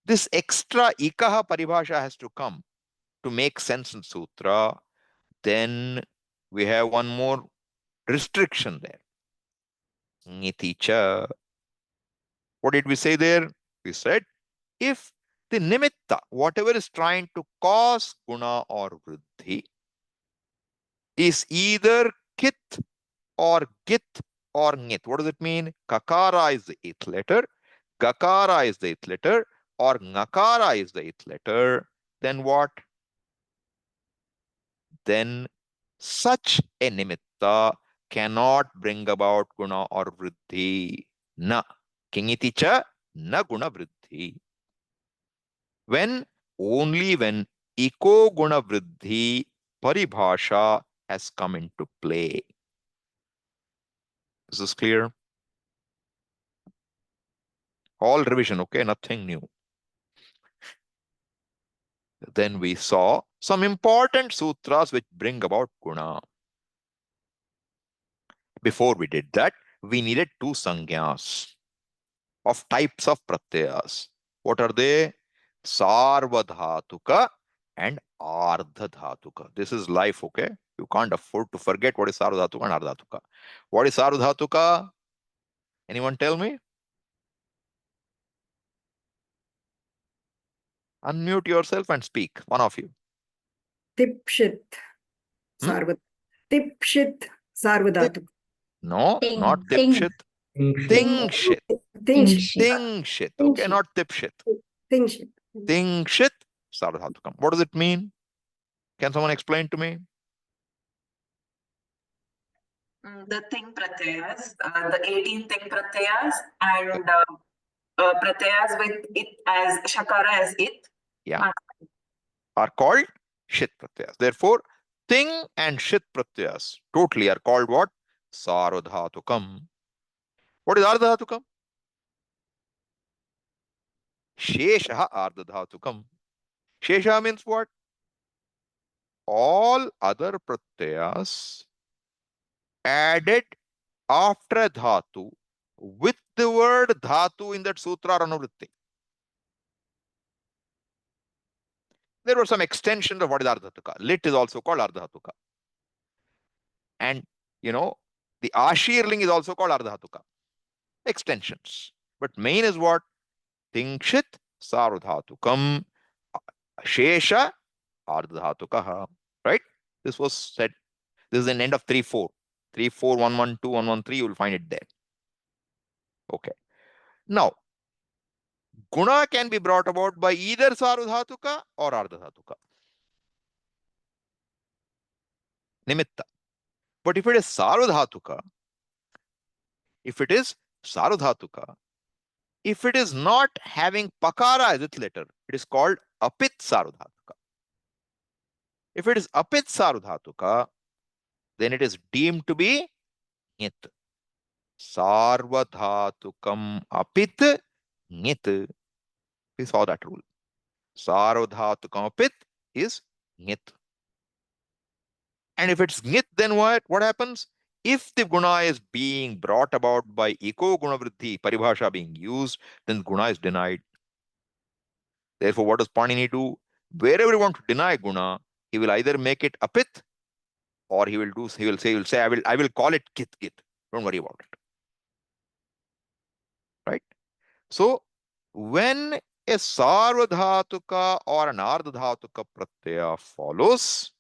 this extra ikaha paribhasha has to come to make sense in sutra, then we have one more restriction there. Niticha. What did we say there? We said if the nimitta, whatever is trying to cause guna or vṛddhi, is either kith or git or ngit. What does it mean? Kakara is the eighth letter, gakara is the eighth letter, or ngakara is the eighth letter. Then what? Then such a nimitta cannot bring about guna or vṛddhi. Na kingiti cha na guna vṛddhi. When only when eko guna vṛddhi paribhasha has come into play. Is this clear? All revision, okay? Nothing new. Then we saw some important sutras which bring about guna. Before we did that, we needed two sangyas of types of pratyayas. What are they? Sarvadhatuka and ardhadhatuka. This is life, okay? You can't afford to forget what is sarvadhatuka and ardhadhatuka. What is sarvadhatuka? Anyone tell me? Unmute yourself and speak, one of you. Tipshit. Hmm? Tipshit. Sarvadhatu. No, Ting, not ting. tipshit. Tingshit. Tingshit. Tingshit. Okay, not tipshit. Tingshit. Tingshit sarvadhatukam. What does it mean? Can someone explain to me? The thing pratyayas, the 18 thing pratyayas, and pratyayas with it as shakara as it. Yeah. Are called shit pratyayas. Therefore, ting and shit pratyayas totally are called what? Sarvadhatukam. What is ardhatukam? Shesha ardhatukam. Shesha means what? All other pratyayas added after a dhatu with the word dhatu in that sutra or anuvritti. There were some extensions of what is ardhatuka. Lit is also called ardhatuka. And, the ashirling is also called ardhatuka. Extensions. But main is what? Tingshit sarvadhatukam shesha ardhatukaha. Right? This was said. This is an end of 3-4. 3-4, 1-1-2, 1-1-3. You will find it there. Okay. Now, guna can be brought about by either sarvadhatuka or ardhatuka. Nimitta. But if it is sarvadhatuka, if it is not having pakara as its letter, it is called apit sarvadhatuka. If it is apit sarvadhatuka, then it is deemed to be nyit. Sarvadhatukam apit nyit. We saw that rule. Sarvadhatukam apit is nyit. And if it's nyit, then what happens? If the guna is being brought about by eko guna vṛddhi, paribhasha being used, then guna is denied. Therefore, what does Panini do? Wherever you want to deny guna, he will either make it apit, or he will say, I will call it kit. Don't worry about it. Right? So, when a sarvadhatuka or an ardhadhatuka pratyaya follows,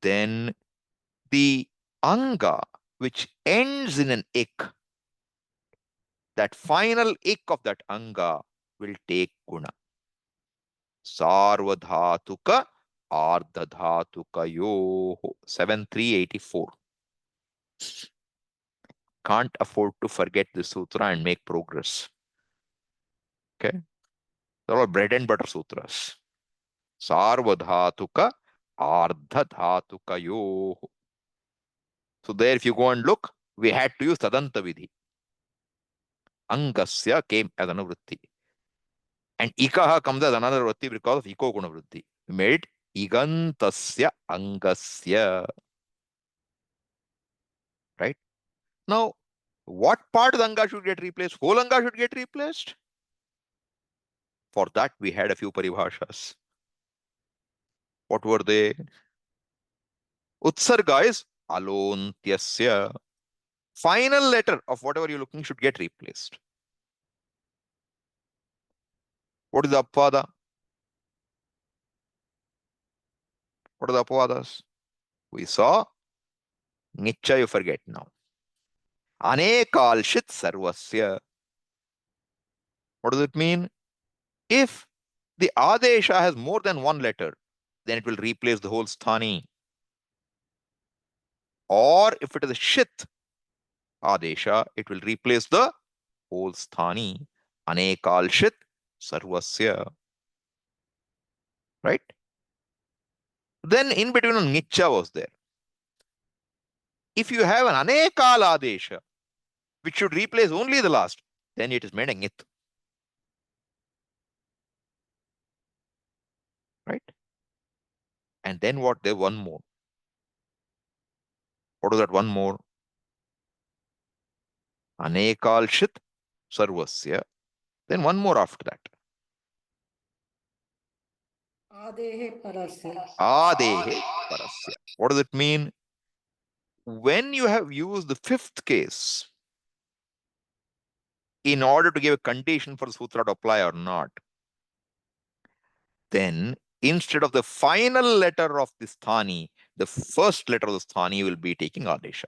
then the anga which ends in an ik, that final ik of that anga will take guna. Sarvadhatuka ardhadhatukayoho. 7384. Can't afford to forget this sutra and make progress. Okay? They're all bread and butter sutras. Sarvadhatuka ardhadhatukayoho. So there, if you go and look, we had to use tadanta vidhi. Angasya came as anuvritti. And ikaha comes as another vritti because of iko guna vritti. We made igantasya angasya. Right? Now, what part of the anga should get replaced? Whole anga should get replaced? For that, we had a few paribhashas. What were they? Utsarga is alontyasya. Final letter of whatever you're looking should get replaced. What is the apvada? What are the apvadas? We saw Nicha you forget now. Anekalshit sarvasya. What does it mean? If the adesha has more than one letter, then it will replace the whole sthani. Or if it is a shit adesha, it will replace the whole sthani. Anekalshit sarvasya. Right? Then in between a nicha was there. If you have an anekal adesha, which should replace only the last, then it is made a ngit. Right? And then what? There one more. What was that one more? Anekalshit sarvasya. Then one more after that. Adehe parasya. Adehe parasya. What does it mean? When you have used the fifth case in order to give a condition for the sutra to apply or not, then instead of the final letter of the sthani, the first letter of the sthani will be taking adesha.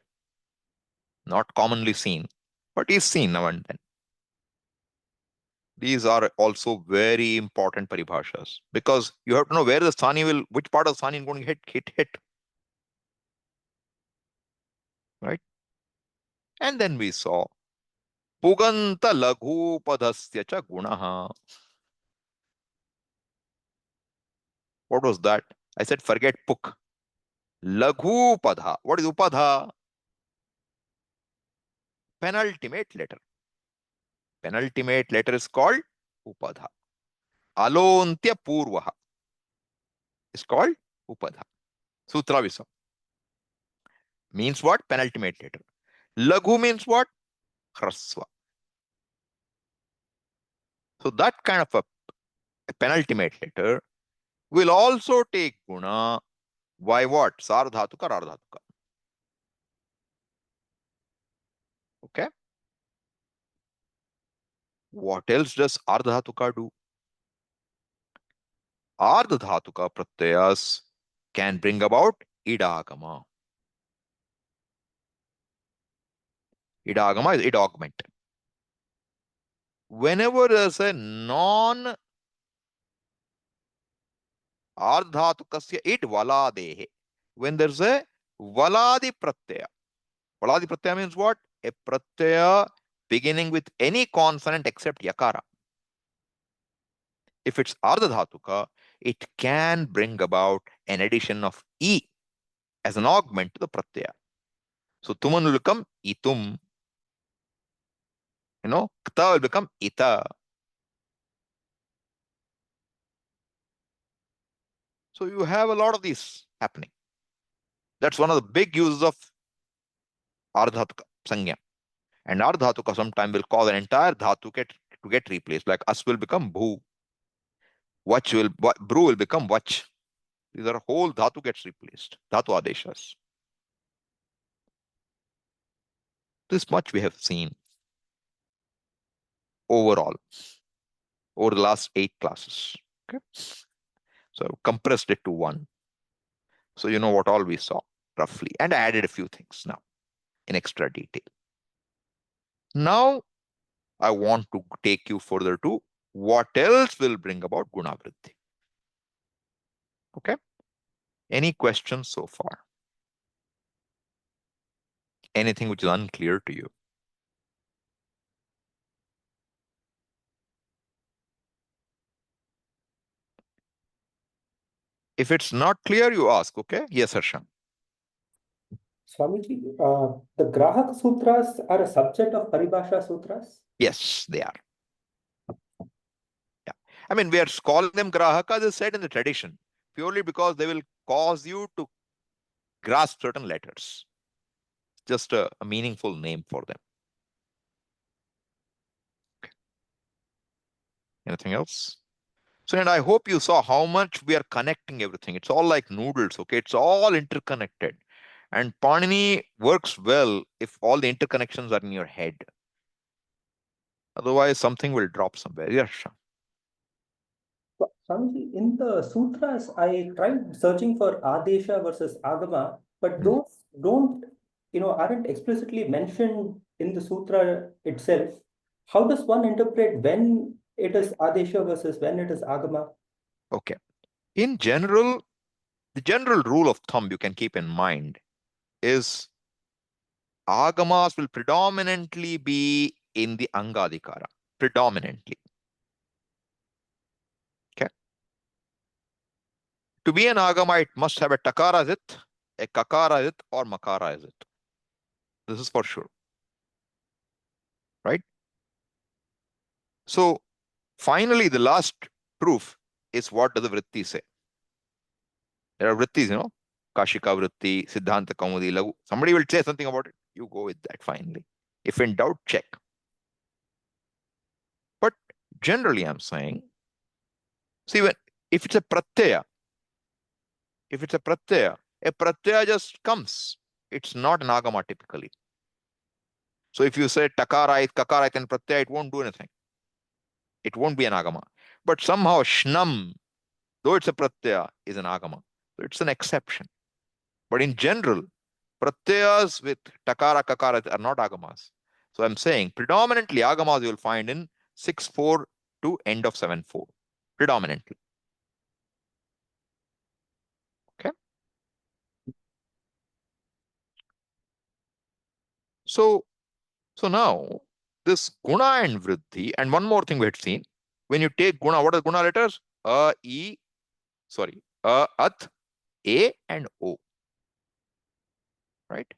Not commonly seen, but is seen now and then. These are also very important paribhashas because you have to know where the sthani will, which part of the sthani is going to hit. Right? And then we saw Puganta Laghupadasya cha gunaha. What was that? I said forget Puk. Laghupadha. What is Upadha? Penultimate letter. Penultimate letter is called Upadha. Alontya Purvaha is called Upadha. Sutra Visa. Means what? Penultimate letter. Laghu means what? Hrasva. So that kind of a penultimate letter will also take guna. Why what? Sardhatuka, Ardhatuka. Okay. What else does Ardhatuka do? Ardhatuka pratyayas can bring about idagama. Idagama is id augment. Whenever there's a non ardhatukasya id valadehe, when there's a valadi pratyaya. Valadi pratyaya means what? A pratyaya beginning with any consonant except yakara. If it's ardhatuka, it can bring about an addition of e as an augment to the pratyaya. So tuman will become itum. Kta will become ita. So you have a lot of these happening. That's one of the big uses of ardhatuka sangya. And ardhatuka sometime will cause an entire dhatu to get replaced. Like as will become bhu. Bru will become vach. These are whole dhatu gets replaced. Dhatu adeshas. This much we have seen overall over the last 8 classes. Okay. So I've compressed it to one. So you know what all we saw roughly, and I added a few things now in extra detail. Now I want to take you further to what else will bring about guna vṛddhi. Okay. Any questions so far? Anything which is unclear to you? If it's not clear, you ask. Okay. Yes, Harsha. Swamiji, the grāhaka sutras are a subset of paribhasha sutras? Yes, they are. Yeah. I mean, we are calling them grāhaka, as said in the tradition, purely because they will cause you to grasp certain letters. Just a meaningful name for them. Okay. Anything else? So, and I hope you saw how much we are connecting everything. It's all like noodles, okay? It's all interconnected. And Panini works well if all the interconnections are in your head. Otherwise, something will drop somewhere. Yes, Shah. Swamiji, in the sutras, I tried searching for Adesha versus Agama, but those don't aren't explicitly mentioned in the sutra itself, how does one interpret when it is Adesha versus when it is Agama? Okay. In general, the general rule of thumb you can keep in mind is Agamas will predominantly be in the Angadikara. Predominantly. Okay. To be an Agama, it must have a Takara Zit, a Kakara Zit, or Makara Zit. This is for sure. Right? So, finally, the last proof is what does the vṛddhi say? There are vṛttis, Kashika vṛtti, Siddhanta Kaumudi, Lagu. Somebody will say something about it. You go with that finally. If in doubt, check. But generally, I'm saying, see, if it's a pratyaya, a pratyaya just comes. It's not an agama typically. So if you say takarait, kakarait, and pratyaya, it won't do anything. It won't be an agama. But somehow shnam, though it's a pratyaya, is an agama. So it's an exception. But in general, pratyayas with takara, kakara are not agamas. So I'm saying predominantly agamas you will find in 6-4 to end of 7-4. Predominantly. Okay. So now this guna and vṛddhi, and one more thing we had seen. When you take guna, what are guna letters? A, at, A, and O. Right?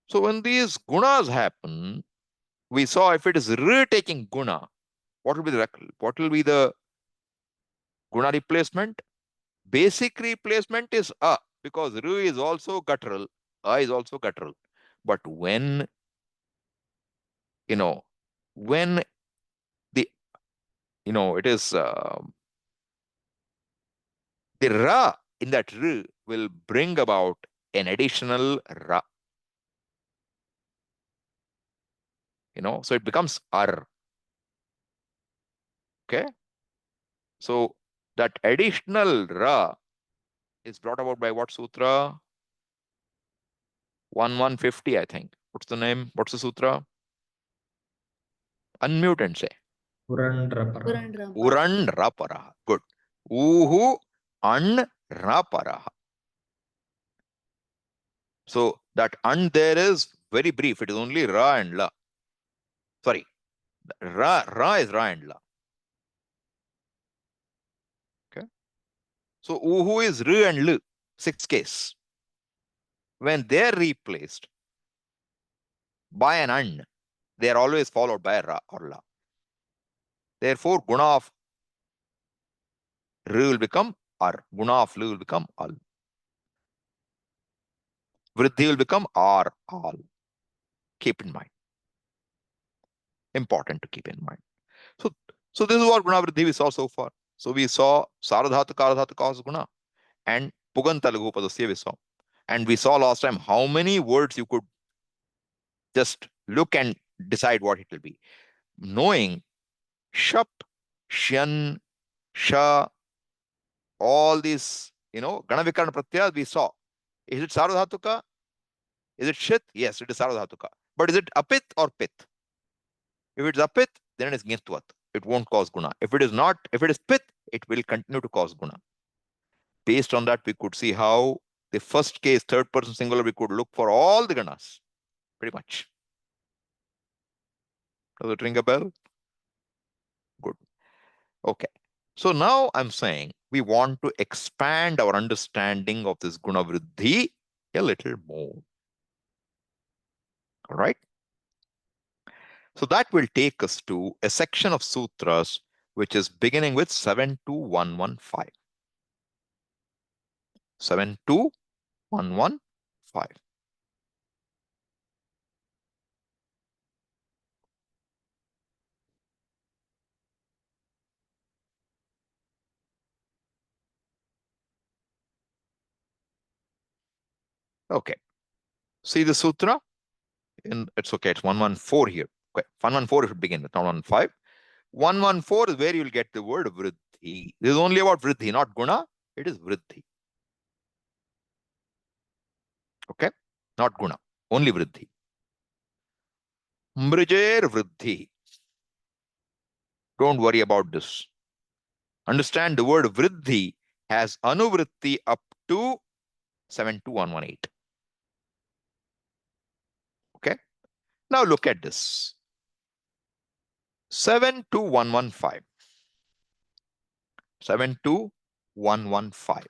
So when these gunas happen, we saw if it is taking guna, what will be the guna replacement? Basic replacement is a, because ru is also guttural, a is also guttural. But when when the it is the ra in that r will bring about an additional ra. So it becomes ar. Okay. So that additional ra is brought about by what sutra? 1150, I think. What's the name? What's the sutra? Unmute and say. Urandraparaha. Good. Uhu anraparaha. So that and there is very brief. It is only ra and la. Sorry. Ra is ra and la. Okay. So uhu is ru and lu. 6th case. When they are replaced by an an, they are always followed by a ra or la. Therefore, guna of ru will become ar. Guna of lu will become al. Vṛddhi will become ar, al. Keep in mind. Important to keep in mind. So this is what guna vṛddhi we saw so far. So we saw saradhatu, karadhatu, cause guna, and puganta laghu padasya we saw. And we saw last time how many words you could just look and decide what it will be. Knowing shap, shyan, sha, all these, gana vikarana pratyas we saw. Is it saradhatuka? Is it shit? Yes, it is saradhatuka. But is it apit or pit? If it's apit, then it is gintvat. It won't cause guna. If it is not, if it is pit, it will continue to cause guna. Based on that, we could see how the first case, third person singular, we could look for all the ganas, pretty much. Does it ring a bell? Good. Okay. So now I'm saying we want to expand our understanding of this guna vṛddhi a little more. All right. So that will take us to a section of sutras which is beginning with 72115. 72115. Okay. See the sutra? It's okay. It's 114 here. Okay. 114 should begin with, not 115. 114 is where you'll get the word vṛddhi. This is only about vṛddhi, not guna. It is vṛddhi. Okay. not guna, only vṛddhi. Mrijer vṛddhi. Don't worry about this. Understand the word vṛddhi has anuvritti up to 72118. Okay. Now look at this. 72115. 72115.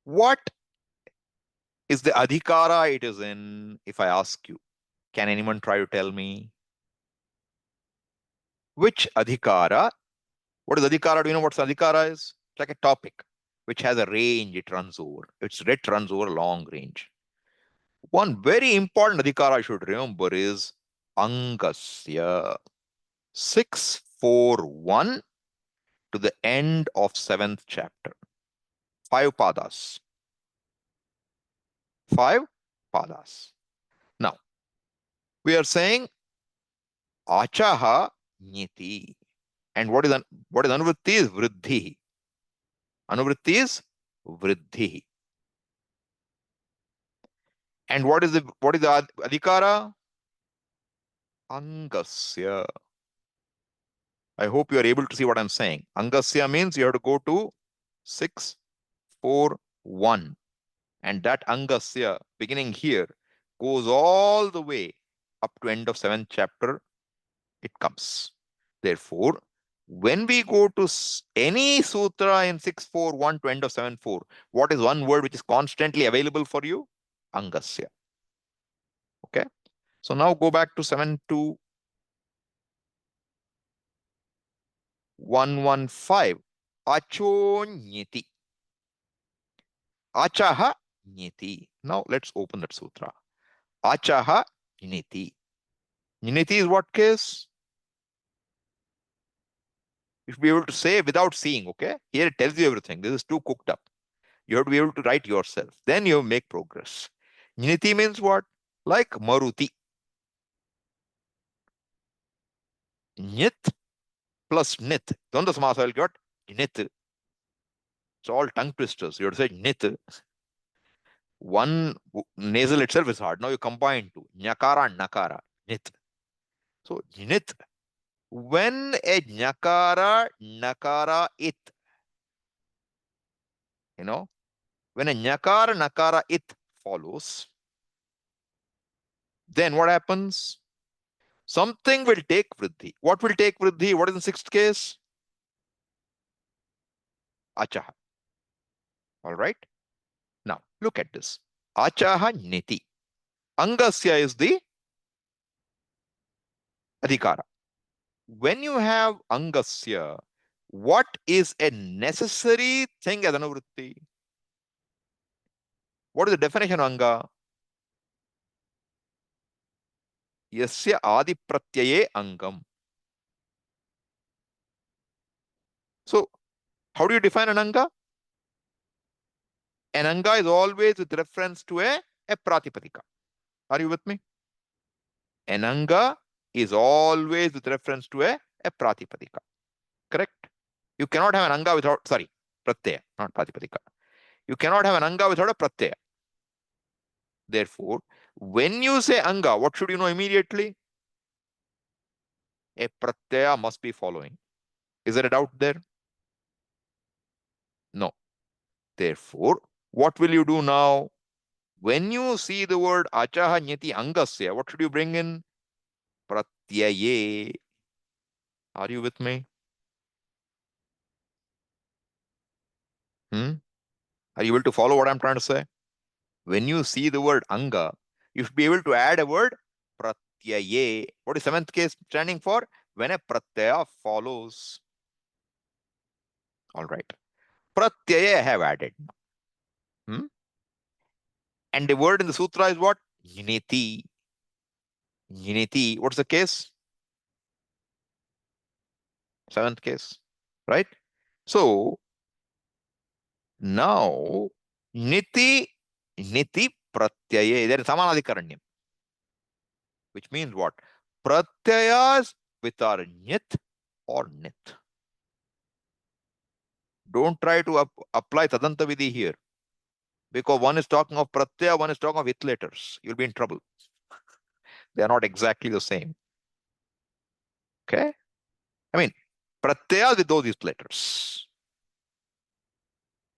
What is the adhikara it is in, if I ask you? Can anyone try to tell me? Which adhikara? What is adhikara? Do you know what adhikara is? It's like a topic which has a range it runs over. It runs over a long range. One very important adhikara I should remember is Angasya. 641 to the end of 7th chapter. 5 padas. 5 padas. Now, we are saying achaha niti. And what is anuvritti is vṛddhi. Anuvritti is vṛddhi. And what is the adhikara? Angasya. I hope you are able to see what I'm saying. Angasya means you have to go to 641. And that Angasya, beginning here, goes all the way up to end of 7th chapter. It comes. Therefore, when we go to any sutra in 641 to end of 74, what is one word which is constantly available for you? Angasya. Okay. So now go back to 72115. Achonyeti. Achaha niti. Now let's open that sutra. Achaha niti. Niti is what case? You should be able to say without seeing, okay? Here it tells you everything. This is too cooked up. You have to be able to write yourself. Then you make progress. Niti means what? Like Maruti. Nyit plus nit. Dvandva samasa will get nit. It's all tongue twisters. You have to say nit. One nasal itself is hard. Now you combine two. Nyakara and nakara. Nit. So nit. When a nyakara, nakara, it. When a nyakara, nakara, it follows, then what happens? Something will take vṛddhi. What will take vṛddhi? What is the 6th case? Achaha. All right. Now look at this. Achaha niti. Angasya is the adhikara. When you have angasya, what is a necessary thing as anuvritti? What is the definition of anga? Yasya adi pratyaye angam. So how do you define an anga? An anga is always with reference to a pratipadika. Are you with me? An anga is always with reference to a pratipadika. Correct? You cannot have an anga without, pratyaya, not pratipadika. You cannot have an anga without a pratyaya. Therefore, when you say anga, what should you know immediately? A pratyaya must be following. Is there a doubt there? No. Therefore, what will you do now? When you see the word achaha nyati angasya, what should you bring in? Pratyaye. Are you with me? Are you able to follow what I'm trying to say? When you see the word anga, you should be able to add a word pratyaye. What is 7th case standing for? When a pratyaya follows. All right. Pratyaya I have added. And the word in the sutra is what? Yiniti. Yiniti. What's the case? 7th case. Right? So now niti pratyaye. There is samanadikaranyam. Which means what? Pratyayas with our nyit or nit. Don't try to apply tadanta vidhi here. because one is talking of pratyaya, one is talking of it letters. You'll be in trouble. They are not exactly the same. Okay? I mean, pratyaya with those it letters.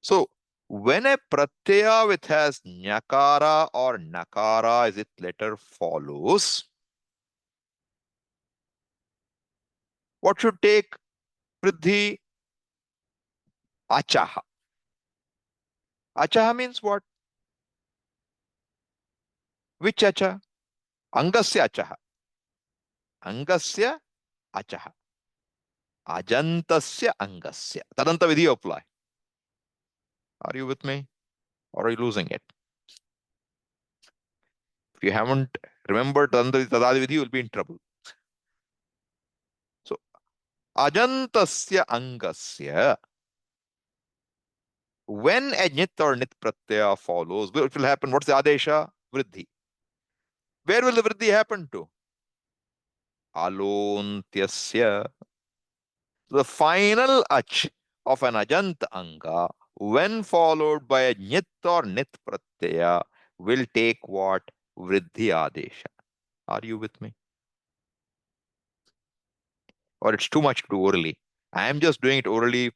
So, when a pratyaya which has nyakara or nakara as its letter follows, what should take vṛddhi? Achaha. Achaha means what? Which acha? Angasya achaha. Angasya achaha. Ajantasya angasya. Tadanta vidhi apply. Are you with me? Or are you losing it? If you haven't remembered tadanta tadadi vidhi, you will be in trouble. So, ajantasya angasya. When a nit or nit pratyaya follows, what will happen? What's the adesha? Vṛddhi. Where will the vṛddhi happen to? Alontyasya. The final ach of an ajant anga, when followed by a nit or nit pratyaya, will take what? Vṛddhi adesha. Are you with me? Or it's too much to do orally. I am just doing it orally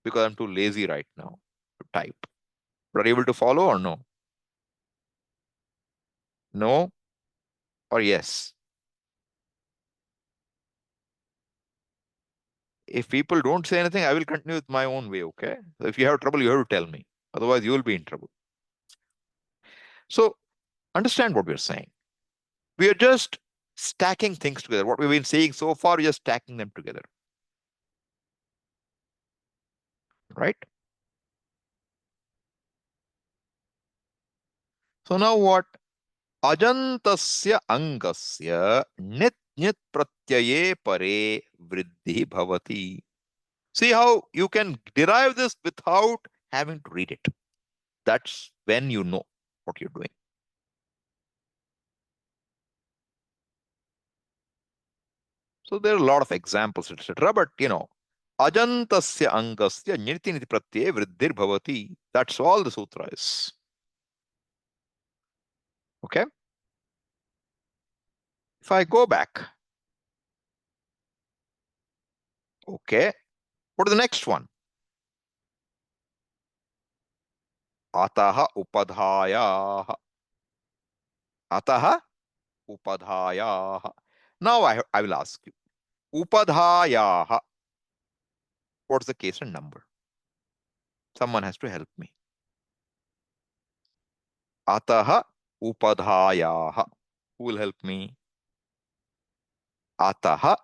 because I'm too lazy right now to type. But are you able to follow or no? No or yes? If people don't say anything, I will continue with my own way, okay? So if you have trouble, you have to tell me. Otherwise, you will be in trouble. So understand what we're saying. We are just stacking things together. What we've been saying so far, we're just stacking them together. Right? So now what? Ajantasya angasya nit nit pratyaye pare vṛddhi bhavati. See how you can derive this without having to read it. That's when you know what you're doing. So there are a lot of examples, etc. But ajantasya angasya niti niti pratyaye vṛddhir bhavati. That's all the sutra is. Okay? If I go back, okay, what is the next one? Ataha upadhayaha. Ataha upadhayaha. Now I will ask you, upadhayaha, what's the case and number? Someone has to help me. Ataha upadhayaha. Who will help me? Ataha,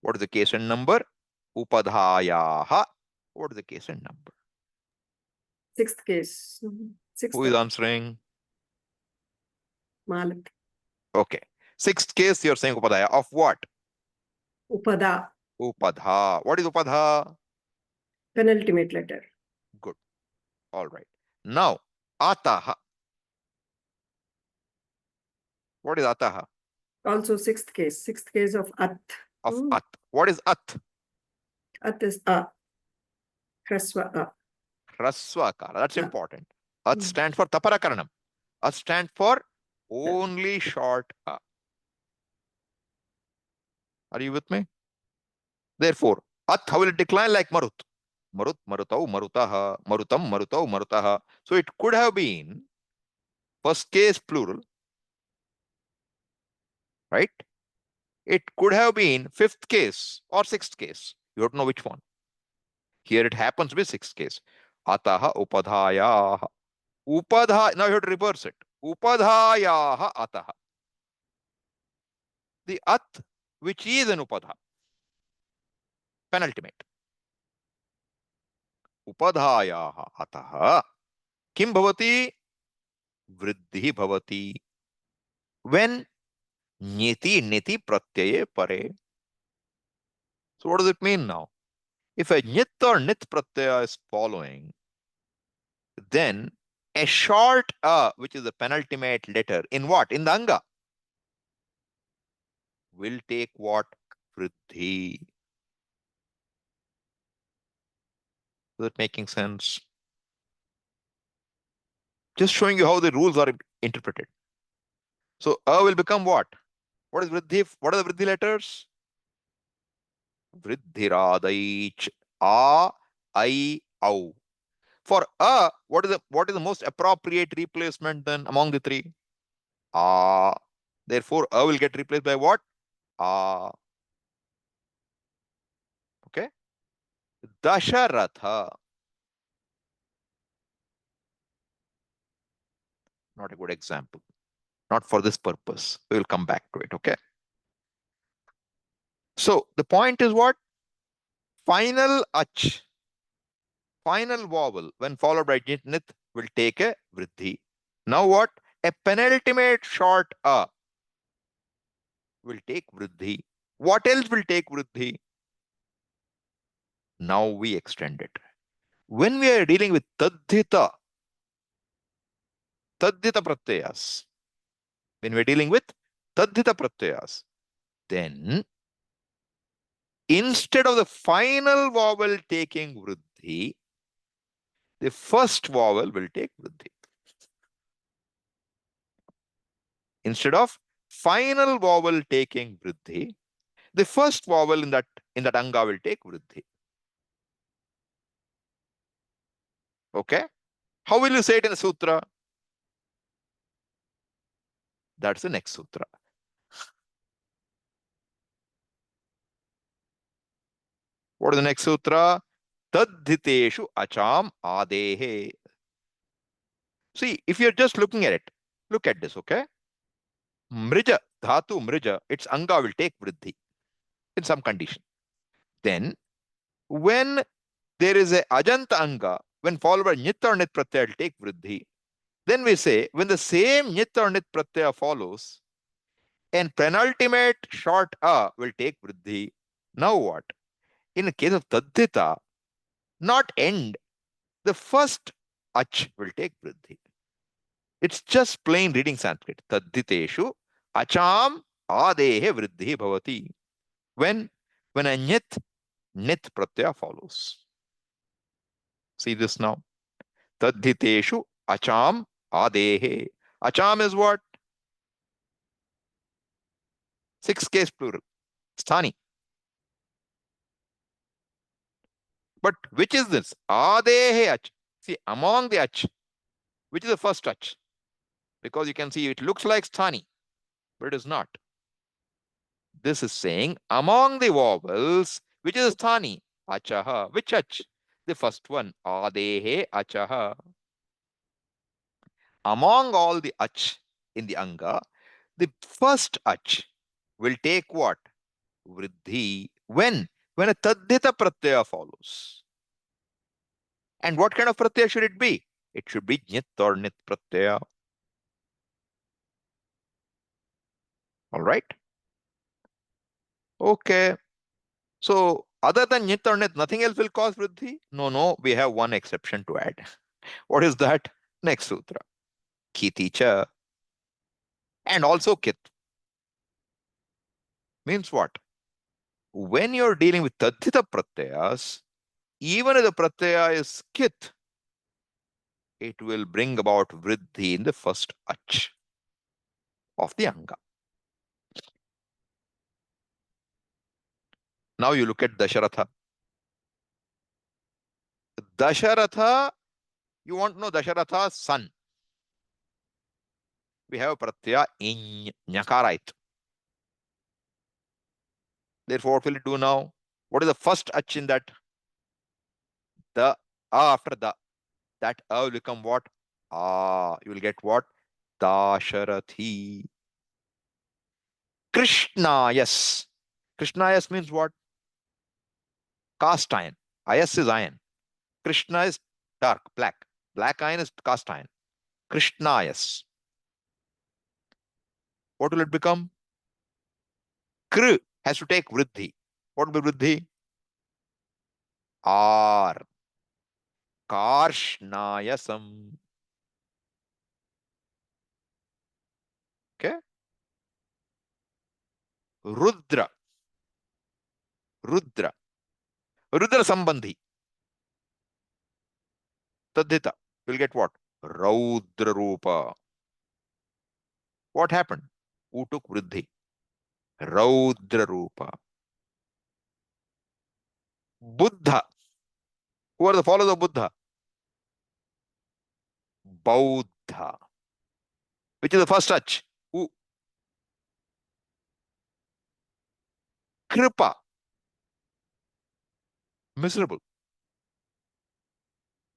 what is the case and number? Upadhayaha, what is the case and number? Sixth case. Sixth. Who is answering? Malak. Okay. Sixth case, you're saying upadhaya. Of what? Upada. Upadha. What is upadha? Penultimate letter. Good. All right. Now, ataha. What is ataha? Also sixth case. Sixth case of at. Of at. What is at? At is a. Hraswa a. Hraswakara. That's Yeah. important. At stands for taparakaranam. At stands for only short a. Are you with me? Therefore, at how will it decline? Like marut. Marut, marutau, marutaha, marutam, marutau, marutaha. So it could have been first case plural, right? It could have been fifth case or sixth case. You don't know which one. Here it happens to be sixth case. Ataha upadhayaha. Now you have to reverse it. Upadhayaha ataha. The at which is an upadha. Penultimate. Upadhayaha ataha. Kim bhavati? Vṛddhi bhavati. When nyeti niti pratyaye pare. So what does it mean now? If a nyit or nit pratyaya is following, then a short a, which is the penultimate letter, in what? In the anga, will take what? Vṛddhi. Is it making sense? Just showing you how the rules are interpreted. So a will become what? What is vṛddhi? What are the vṛddhi letters? Vṛddhiradaich. A, I, au. For a, what is the most appropriate replacement then among the three? A. Therefore, a will get replaced by what? A. Okay. Dasharatha. Not a good example. Not for this purpose. We will come back to it. Okay. So the point is what? Final ach, final vowel, when followed by nit, will take a vṛddhi. Now what? A penultimate short a will take vṛddhi. What else will take vṛddhi? Now we extend it. When we are dealing with taddhita pratyayas, when we are dealing with taddhita pratyayas, then instead of the final vowel taking vṛddhi, the first vowel will take vṛddhi. Instead of final vowel taking vṛddhi, the first vowel in that anga will take vṛddhi. Okay? How will you say it in the sutra? That's the next sutra. What is the next sutra? Taddhiteshu acham adehe. See, if you're just looking at it, look at this, okay? Mrija, dhatu mrija, its anga will take vṛddhi in some condition. Then, when there is a ajanta anga, when followed by nit or nit pratyaya, will take vṛddhi. Then we say, when the same nit or nit pratyaya follows, and penultimate short a will take vṛddhi. Now what? In the case of taddhita, not end, the first ach will take vṛddhi. It's just plain reading Sanskrit. Taddhiteshu acham adehe vṛddhi bhavati. When a nit pratyaya follows. See this now. Taddhiteshu acham adehe. Acham is what? 6 case plural. Sthani. But which is this? Adehe ach. See, among the ach, which is the first ach? Because you can see it looks like sthani, but it is not. This is saying among the vowels, which is sthani? Achaha. Which ach? The first one. Adehe achaha. Among all the ach in the anga, the first ach will take what? Vṛddhi. When? When a taddhita pratyaya follows. And what kind of pratyaya should it be? It should be nit or nit pratyaya. All right. Okay. So other than nit or nit, nothing else will cause vṛddhi? No, we have one exception to add. What is that? Next sutra. Kiticha. And also kit. Means what? When you're dealing with taddhita pratyayas, even if the pratyaya is kit, it will bring about vṛddhi in the first ach of the anga. Now you look at Dasharatha. Dasharatha, you want to know Dasharatha's son. We have a pratyaya in nyakarait. Therefore, what will it do now? What is the first ach in that? The a after the. That a will become what? You will get what? Dasharathi. Krishnayas. Krishnayas means what? Cast iron. Ayas is iron. Krishna is dark, black. Black iron is cast iron. Krishnayas. What will it become? Kr has to take vṛddhi. What will be vṛddhi? R. Karshnayasam. Okay. Rudra. Rudra Sambandhi. Taddhita will get what? Raudra Rupa. What happened? Who took vṛddhi? Raudra Rupa. Buddha. Who are the followers of Buddha? Bauddha. Which is the first touch? Who? Kripa. Miserable.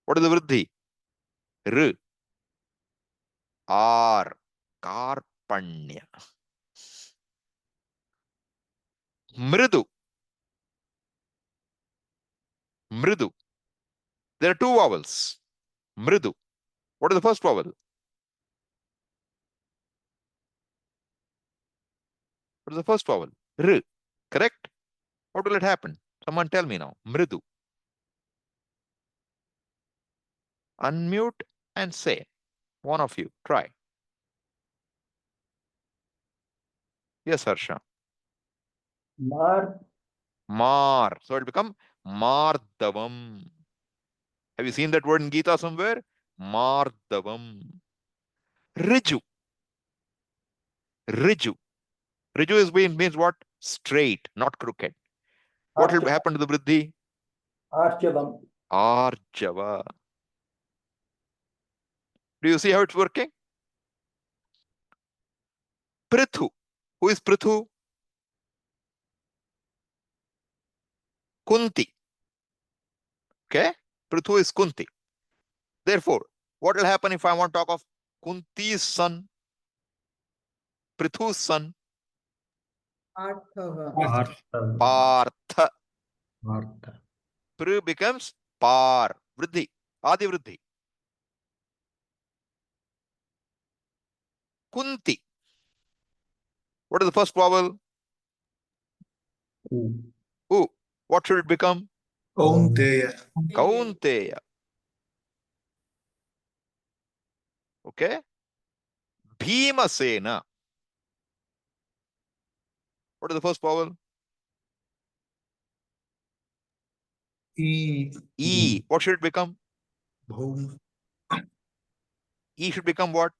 What is the vṛddhi? R. R. Karpanya. Mridu. Mridu. There are two vowels. Mridu. What is the first vowel? What is the first vowel? R. Correct? What will it happen? Someone tell me now. Mridu. Unmute and say. One of you. Try. Yes, Harsha. Mar. Mar. So it will become Mardavam. Have you seen that word in Gita somewhere? Mardavam. Riju. Riju. Riju means what? Straight, not crooked. What will happen to the vṛddhi? Arjavam. Arjava. Do you see how it's working? Prithu. Who is Prithu? Kunti. Okay? Prithu is Kunti. Therefore, what will happen if I want to talk of Kunti's son? Prithu's son? Arthava. Partha. Pr becomes Par. Vṛddhi. Adi vṛddhi. Kunti. What is the first vowel? U. What should it become? Kaunteya. Kaunteya. Okay? Bhimasena. What is the first vowel? E. E. What should it become? Bhum. E should become what?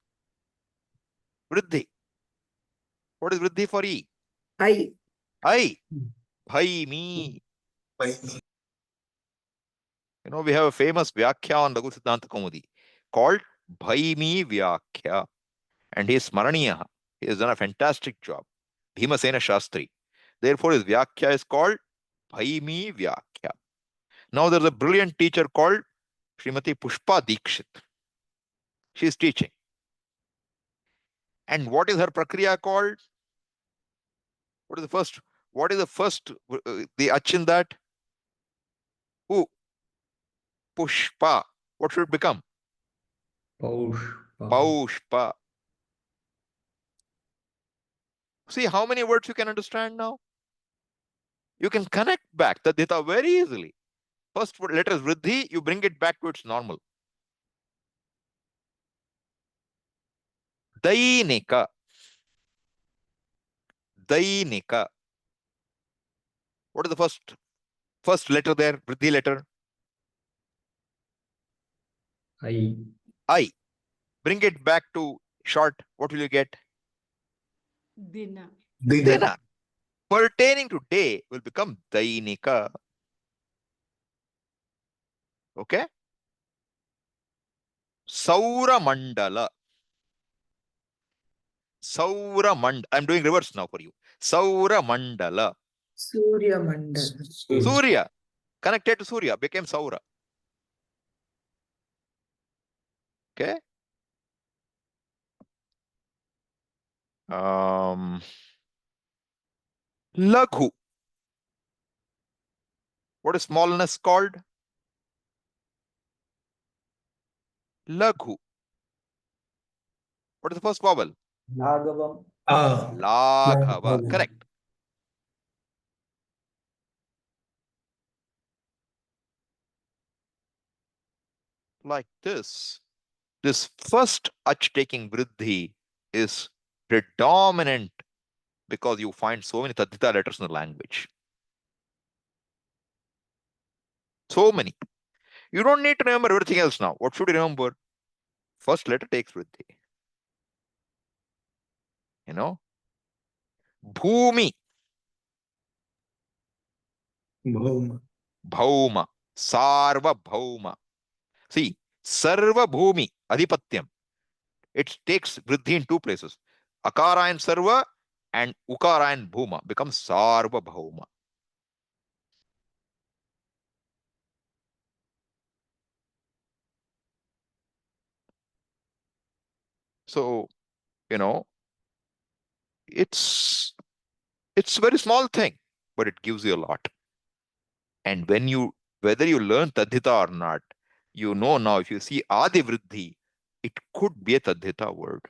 Vṛddhi. What is vṛddhi for E? I. I. Bhai me. Paini. You know, we have a famous Vyakhya on Laghu Siddhanta Kaumudi called Bhaimi Vyakhya. And he is Smaraniya. He has done a fantastic job. Bhimasena Shastri. Therefore, his Vyakhya is called Bhaimi Vyakhya. Now, there's a brilliant teacher called Srimati Pushpa Dikshit. She is teaching. And what is her Prakriya called? What is the first? What is the first? The ach in that? Who? Pushpa. What should it become? Paushpa. See how many words you can understand now? You can connect back the data very easily. First letter is vṛddhi, you bring it back to its normal. Dainika. Dainika. What is the first letter there? Vṛddhi letter? I. Bring it back to short. What will you get? Dina. Dina. Pertaining to day will become Dainika. Okay? Saura Mandala. Saura Mandala. I'm doing reverse now for you. Saura Mandala. Surya Mandala. Surya. Connected to Surya became Saura. Okay? Laghu. What is smallness called? Laghu. What is the first vowel? Laghavam. Laghava. Correct. Like this. This first ach taking vṛddhi is predominant because you find so many tadhita letters in the language. So many. You don't need to remember everything else now. What should you remember? First letter takes vṛddhi. You know? Bhumi, Bhauma. bhauma, sarva bhauma. See, sarva bhumi, adhipatyam. It takes vṛddhi in two places. Akara and sarva and ukara and bhuma becomes sarva bhauma. So, you know, it's a very small thing, but it gives you a lot. And whether you learn tadhita or not, you know now if you see adi vṛddhi, it could be a tadhita word.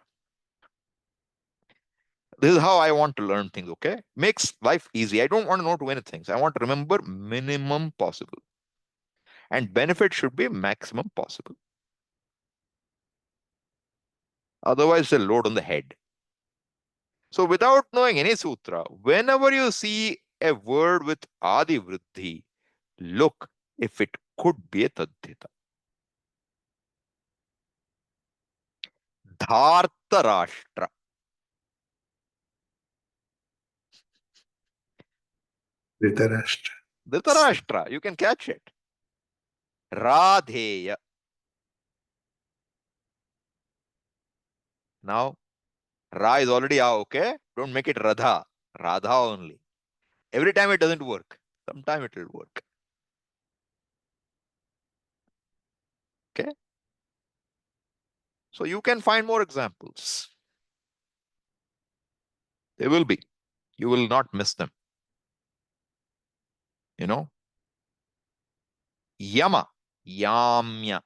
This is how I want to learn things, okay? Makes life easy. I don't want to know too many things. I want to remember minimum possible. And benefit should be maximum possible. Otherwise, it's a load on the head. So without knowing any sutra, whenever you see a word with adi vṛddhi, look if it could be a tadhita. Dhartarashtra. Dhritarashtra. Dhritarashtra, you can catch it. Radheya. Now, Ra is already A, okay? Don't make it Radha. Radha only. Every time it doesn't work. Sometime it will work. Okay? So you can find more examples. They will be. You will not miss them. You know? Yama. Yamya.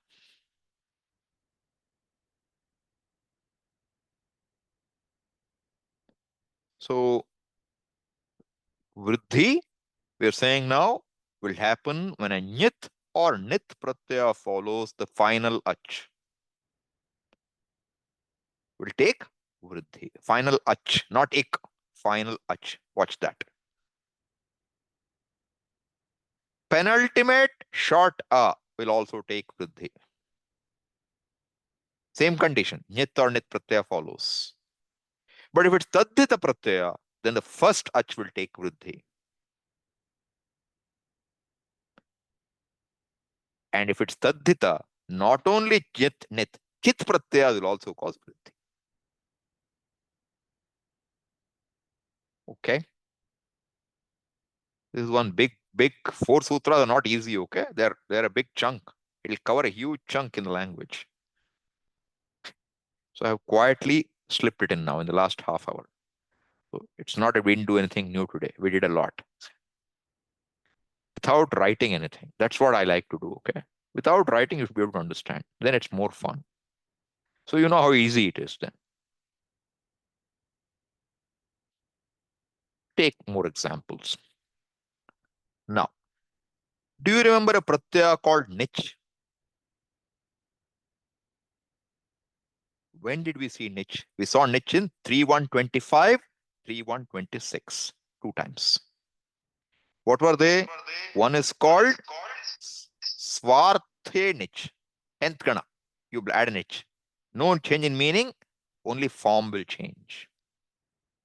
So, vṛddhi, we are saying now, will happen when a nyat or nit pratyaya follows the final ach. Will take vṛddhi. Final ach, not ik. Final ach. Watch that. Penultimate short a will also take vṛddhi. Same condition. Nyat or nit pratyaya follows. But if it's tadhita pratyaya, then the first ach will take vṛddhi. And if it's tadhita, not only nyat, nit, chit pratyaya will also cause vṛddhi. Okay? This is one big 4 sutras are not easy, okay? They're a big chunk. It'll cover a huge chunk in the language. So I have quietly slipped it in now in the last half hour. So it's not that we didn't do anything new today. We did a lot. Without writing anything. That's what I like to do, okay? Without writing, you should be able to understand. Then it's more fun. So you know how easy it is then. Take more examples. Now, do you remember a pratyaya called nich? When did we see nich? We saw nich in 3.125, 3.126, 2 times. What were they? One is called swarthe nich, 10th gana. You add a nich. No change in meaning, only form will change.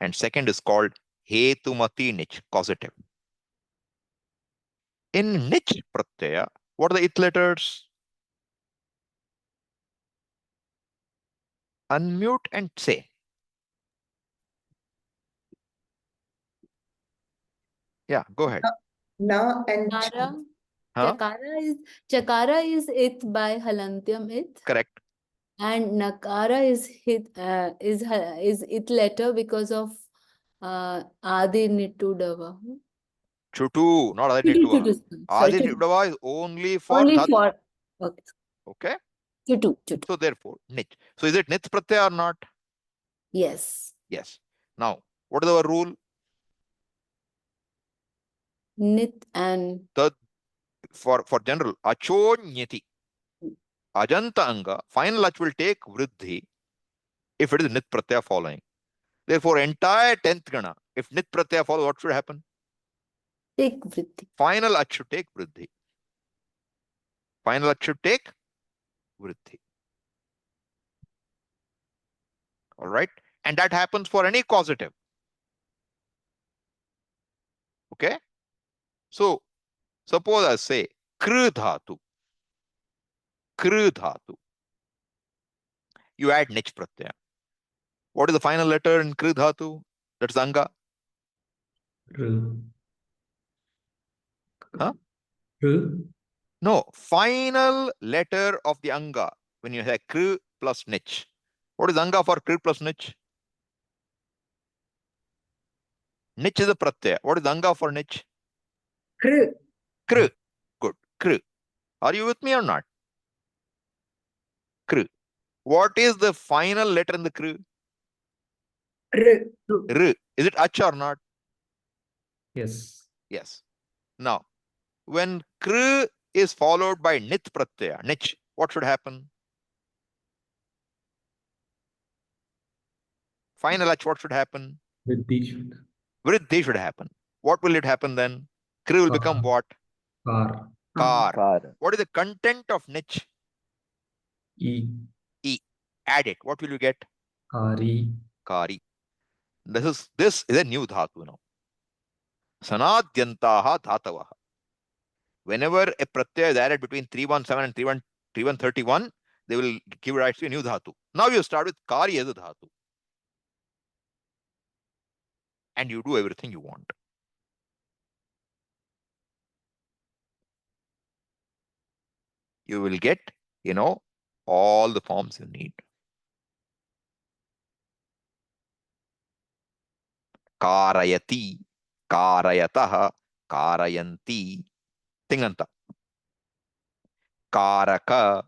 And second is called hetumati nich, causative. In nich pratyaya, what are the it letters? Unmute and say. Yeah, go ahead. Na and Chakara, Huh? Chakara is it by halantyam it, Correct. and Nakara is is it letter because of Adi Nitudava. Chutu, not Adinitva. Sorry, Adinitva is only for only that. for okay. Okay. Chutu. So therefore, nich. So is it nit pratyaya or not? Yes. Yes. Now, what is our rule? Nit and For general, achonyati. Ajanta anga, final ach will take vṛddhi if it is nit pratyaya following. Therefore, entire 10th gana, if nit pratyaya follows, what should happen? take vṛddhi. Final ach should take vṛddhi. Final ach should take vṛddhi. All right. And that happens for any causative. Okay. So suppose I say kr dhatu. Kr dhatu. You add nich pratyaya. What is the final letter in kr dhatu? That's anga. R. Huh? R. No, final letter of the anga when you say kr plus nich. What is anga for kr plus nich? Nich is a pratyaya. What is anga for nich? Kr. Kr. Good. Kr. Are you with me or not? Kr. What is the final letter in the kr? R. R. Is it ach or not? Yes. Yes. Now, when kr is followed by nit pratyaya, nich, what should happen? Final ach, what should happen? Vṛddhi should. Vṛddhi should happen. What will it happen then? Kr will become what? Kar. Kar. Kar. What is the content of nich? E. E. Add it. What will you get? Kari. Kari. This is a new dhatu now. Sanadyantaha dhatavaha. Whenever a pratyaya is added between 317 and 3131, they will give rise to a new dhatu. Now you start with kari as a dhatu. And you do everything you want. You will get, all the forms you need. Karayati, karayataha, karayanti, tinganta. Karaka,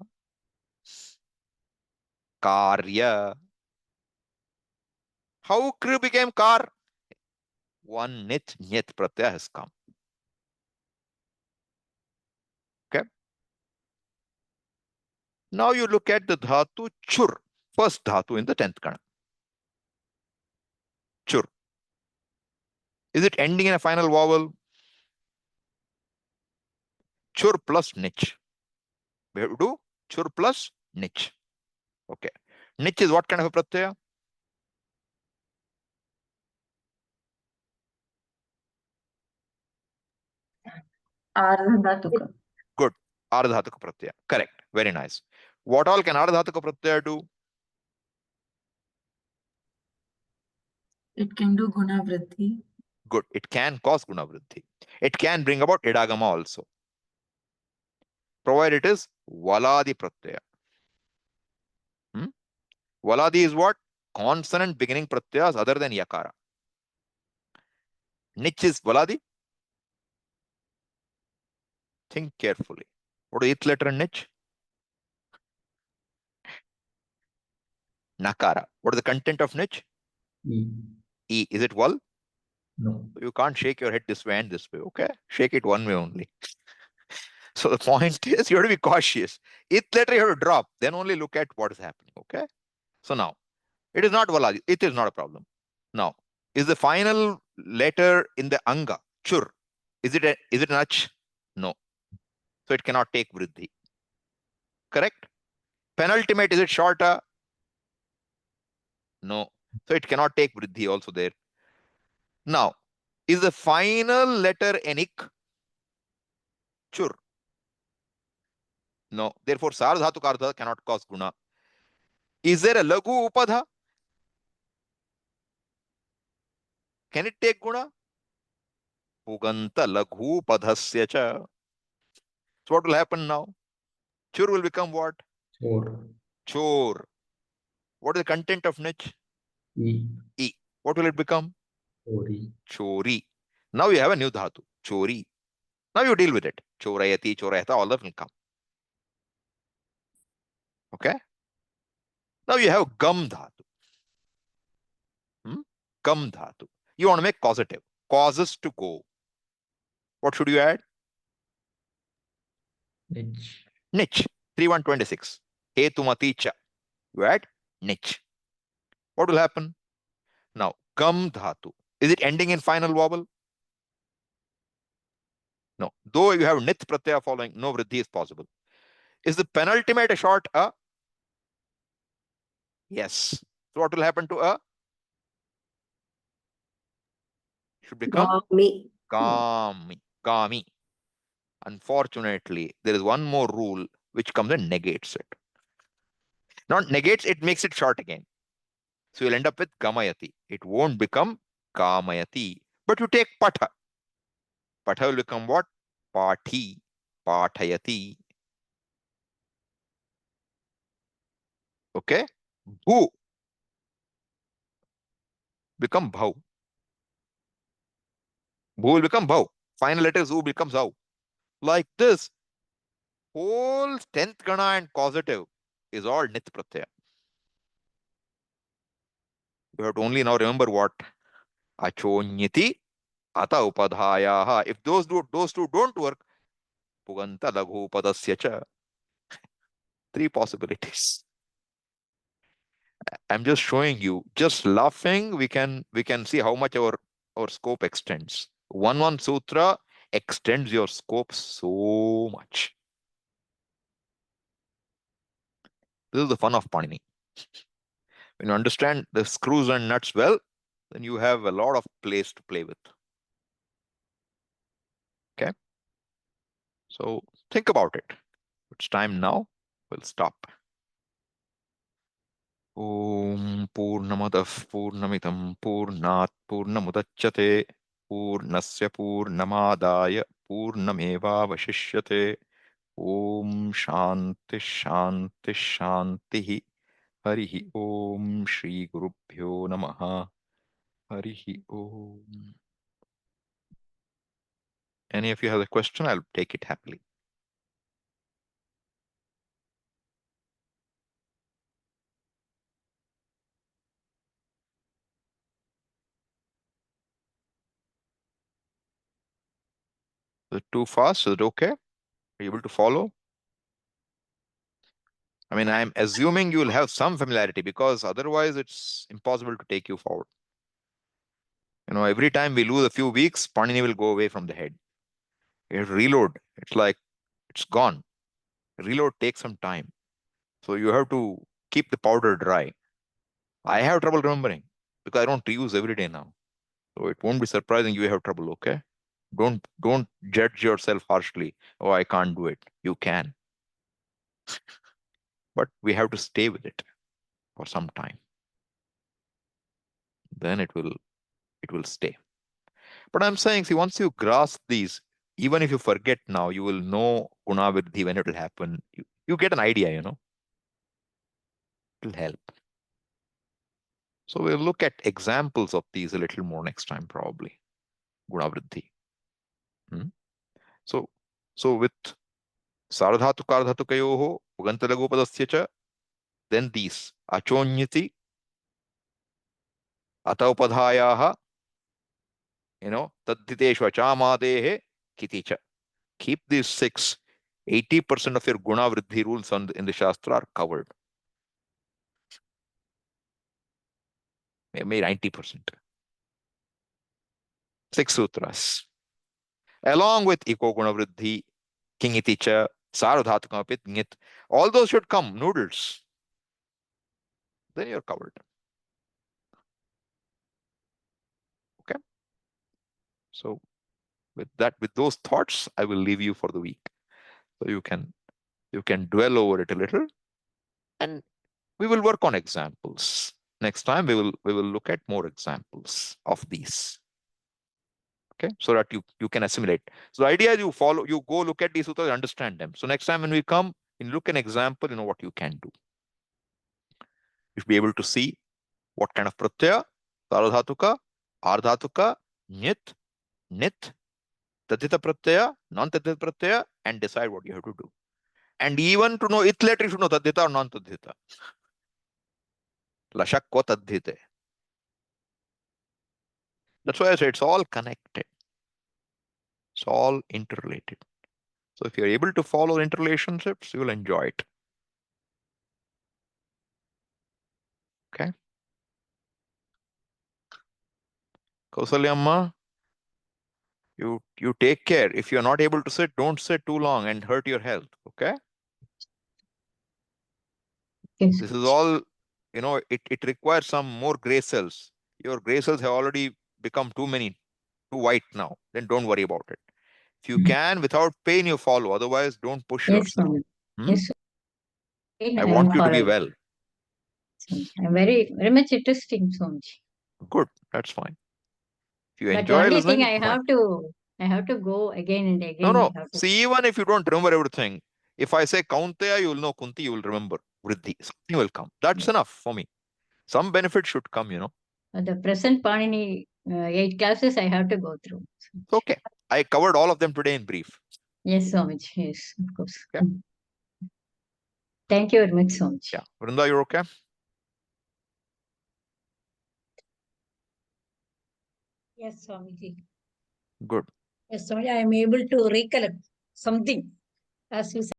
karya. How kr became kar? One nit nyet pratyaya has come. Okay. Now you look at the dhatu chur, first dhatu in the 10th kana. Chur. Is it ending in a final vowel? Chur plus nich. We have to do chur plus nich. Okay. Nich is what kind of a pratyaya? Ardhatuka. Good. Ardhatuka pratyaya. Correct. Very nice. What all can ardhatuka pratyaya do? It can do guna vṛddhi. Good. It can cause guna vṛddhi. It can bring about idagama also. Provided it is valadi pratyaya. Valadi is what? Consonant beginning pratyayas other than yakara. Nich is valadi. Think carefully. What is its letter in nich? Nakara. What is the content of nich? E. E. Is it val? No. You can't shake your head this way and this way. Okay. Shake it one way only. So the point is you have to be cautious. Its letter you have to drop. Then only look at what is happening. Okay. So now it is not valadi. It is not a problem. Now, is the final letter in the anga, chur, is it an ach? No. So it cannot take vṛddhi. Correct? Penultimate, is it shorter? No. So it cannot take vṛddhi also there. Now, is the final letter an ik? Chur. No. Therefore, sardhatu kardha cannot cause guna. Is there a lagu upadha? Can it take guna? Puganta laghu padhasya cha. So what will happen now? Chur will become what? Chor. Chor. What is the content of nich? E. E. What will it become? Chori. Chori. Now you have a new dhatu. Chori. Now you deal with it. Chorayati, chorayata, all that will come. Okay. Now you have gam dhatu. Gam dhatu. You want to make causative. Causes to go. What should you add? Nich. Nich. 3126. Hetumaticha. You add nich. What will happen? Now, gam dhatu. Is it ending in final vowel? No. Though you have nit pratyaya following, no vṛddhi is possible. Is the penultimate a short a? Yes. So what will happen to a? Should become Gami. Gami. Gami. Unfortunately, there is one more rule which comes and negates it. Not negates, it makes it short again. So you'll end up with Gamayati. It won't become Kamayati. But you take Patha. Patha will become what? Pathi. Pathayati. Okay? Bhu. Become Bhau. Bhu will become Bhau. Final letter Zu becomes Au. Like this, whole 10th Gana and causative is all Nit Pratyaya. You have to only now remember what? Achonyati, Ata Upadhayaha. If those two don't work, Puganta Laghu Padasya cha. 3 possibilities. I'm just showing you, just laughing, we can see how much our scope extends. One sutra extends your scope so much. This is the fun of Panini. When you understand the screws and nuts well, then you have a lot of place to play with. Okay? So think about it. It's time now. We'll stop. Om Purnamadah Purnamitam Purnat Purnamudachyate Purnasya Purnamadaya Purnameva Vashishyate. Om Shanti Shanti Shanti. Harihi Om Shri Gurubhyo Namaha. Harihi Om. Any of you have a question? I'll take it happily. Is it too fast? Is it okay? Are you able to follow? I mean, I'm assuming you will have some familiarity because otherwise it's impossible to take you forward. You know, every time we lose a few weeks, Panini will go away from the head. You have to reload. It's like it's gone. Reload takes some time. So you have to keep the powder dry. I have trouble remembering because I don't reuse every day now. So it won't be surprising you have trouble, okay? Don't judge yourself harshly. Oh, I can't do it. You can. But we have to stay with it for some time. Then it will stay. But I'm saying, see, once you grasp these, even if you forget now, you will know guna vṛddhi when it will happen. You get an idea, you know. It will help. So we'll look at examples of these a little more next time, probably. Guna vṛddhi. So with Saradhatu Kardhatu Kayoho, Pugantalagopadasya cha, then these Achonyati, Ataupadhayaha, you know, Tadhiteshu Achamadehe, Kiticha. Keep these 6. 80% of your guna vṛddhi rules in the Shastra are covered. Maybe 90%. 6 sutras. Along with Iko Guna Vṛddhi, Kingiticha, Saradhatukapit, Ngit. All those should come, noodles. Then you're covered. Okay? So with those thoughts, I will leave you for the week. So you can dwell over it a little, and we will work on examples. Next time we will look at more examples of these. Okay, so that you can assimilate. So the idea is you go look at these sutras, understand them. So next time when we come and look an example, you know what you can do. You should be able to see what kind of pratyaya, saradhatuka, ardhatuka, nit, tadhita pratyaya, non-tadhita pratyaya, and decide what you have to do. And even to know it letter, you should know tadhita or non-tadhita. Lashakko tadhite. That's why I say it's all connected. It's all interrelated. So if you're able to follow interrelationships, you will enjoy it. Okay. Kausalyamma, you take care. If you're not able to sit, don't sit too long and hurt your health. Okay. Yes. This is all you know, it requires some more gray cells. Your gray cells have already become too many, too white now. Then don't worry about it. If you can, without pain, you follow. Otherwise, don't push Yes, yourself. Swami. Hmm? Yes, Swami. I am want you to be following. well. Swami. I'm very, very much interesting, Swamiji. Good. That's fine. If you But enjoy only listening, thing it's fine. I have to go again and again. No, no. I have to- See, even if you don't remember everything, if I say Kaunteya, you will know Kunti, you will remember Vṛddhi. Something will come. That's enough for me. Some benefit should come, you know. The present Panini 8 classes I have to go through. It's okay. I covered all of them today in brief. Yes, Swamiji. Yes, of course. Yeah. Thank you very much, Swamiji. Yeah. Vrinda, you're okay? Yes, Swamiji. Good. Yes, Swamiji, I am able to recollect something as you said.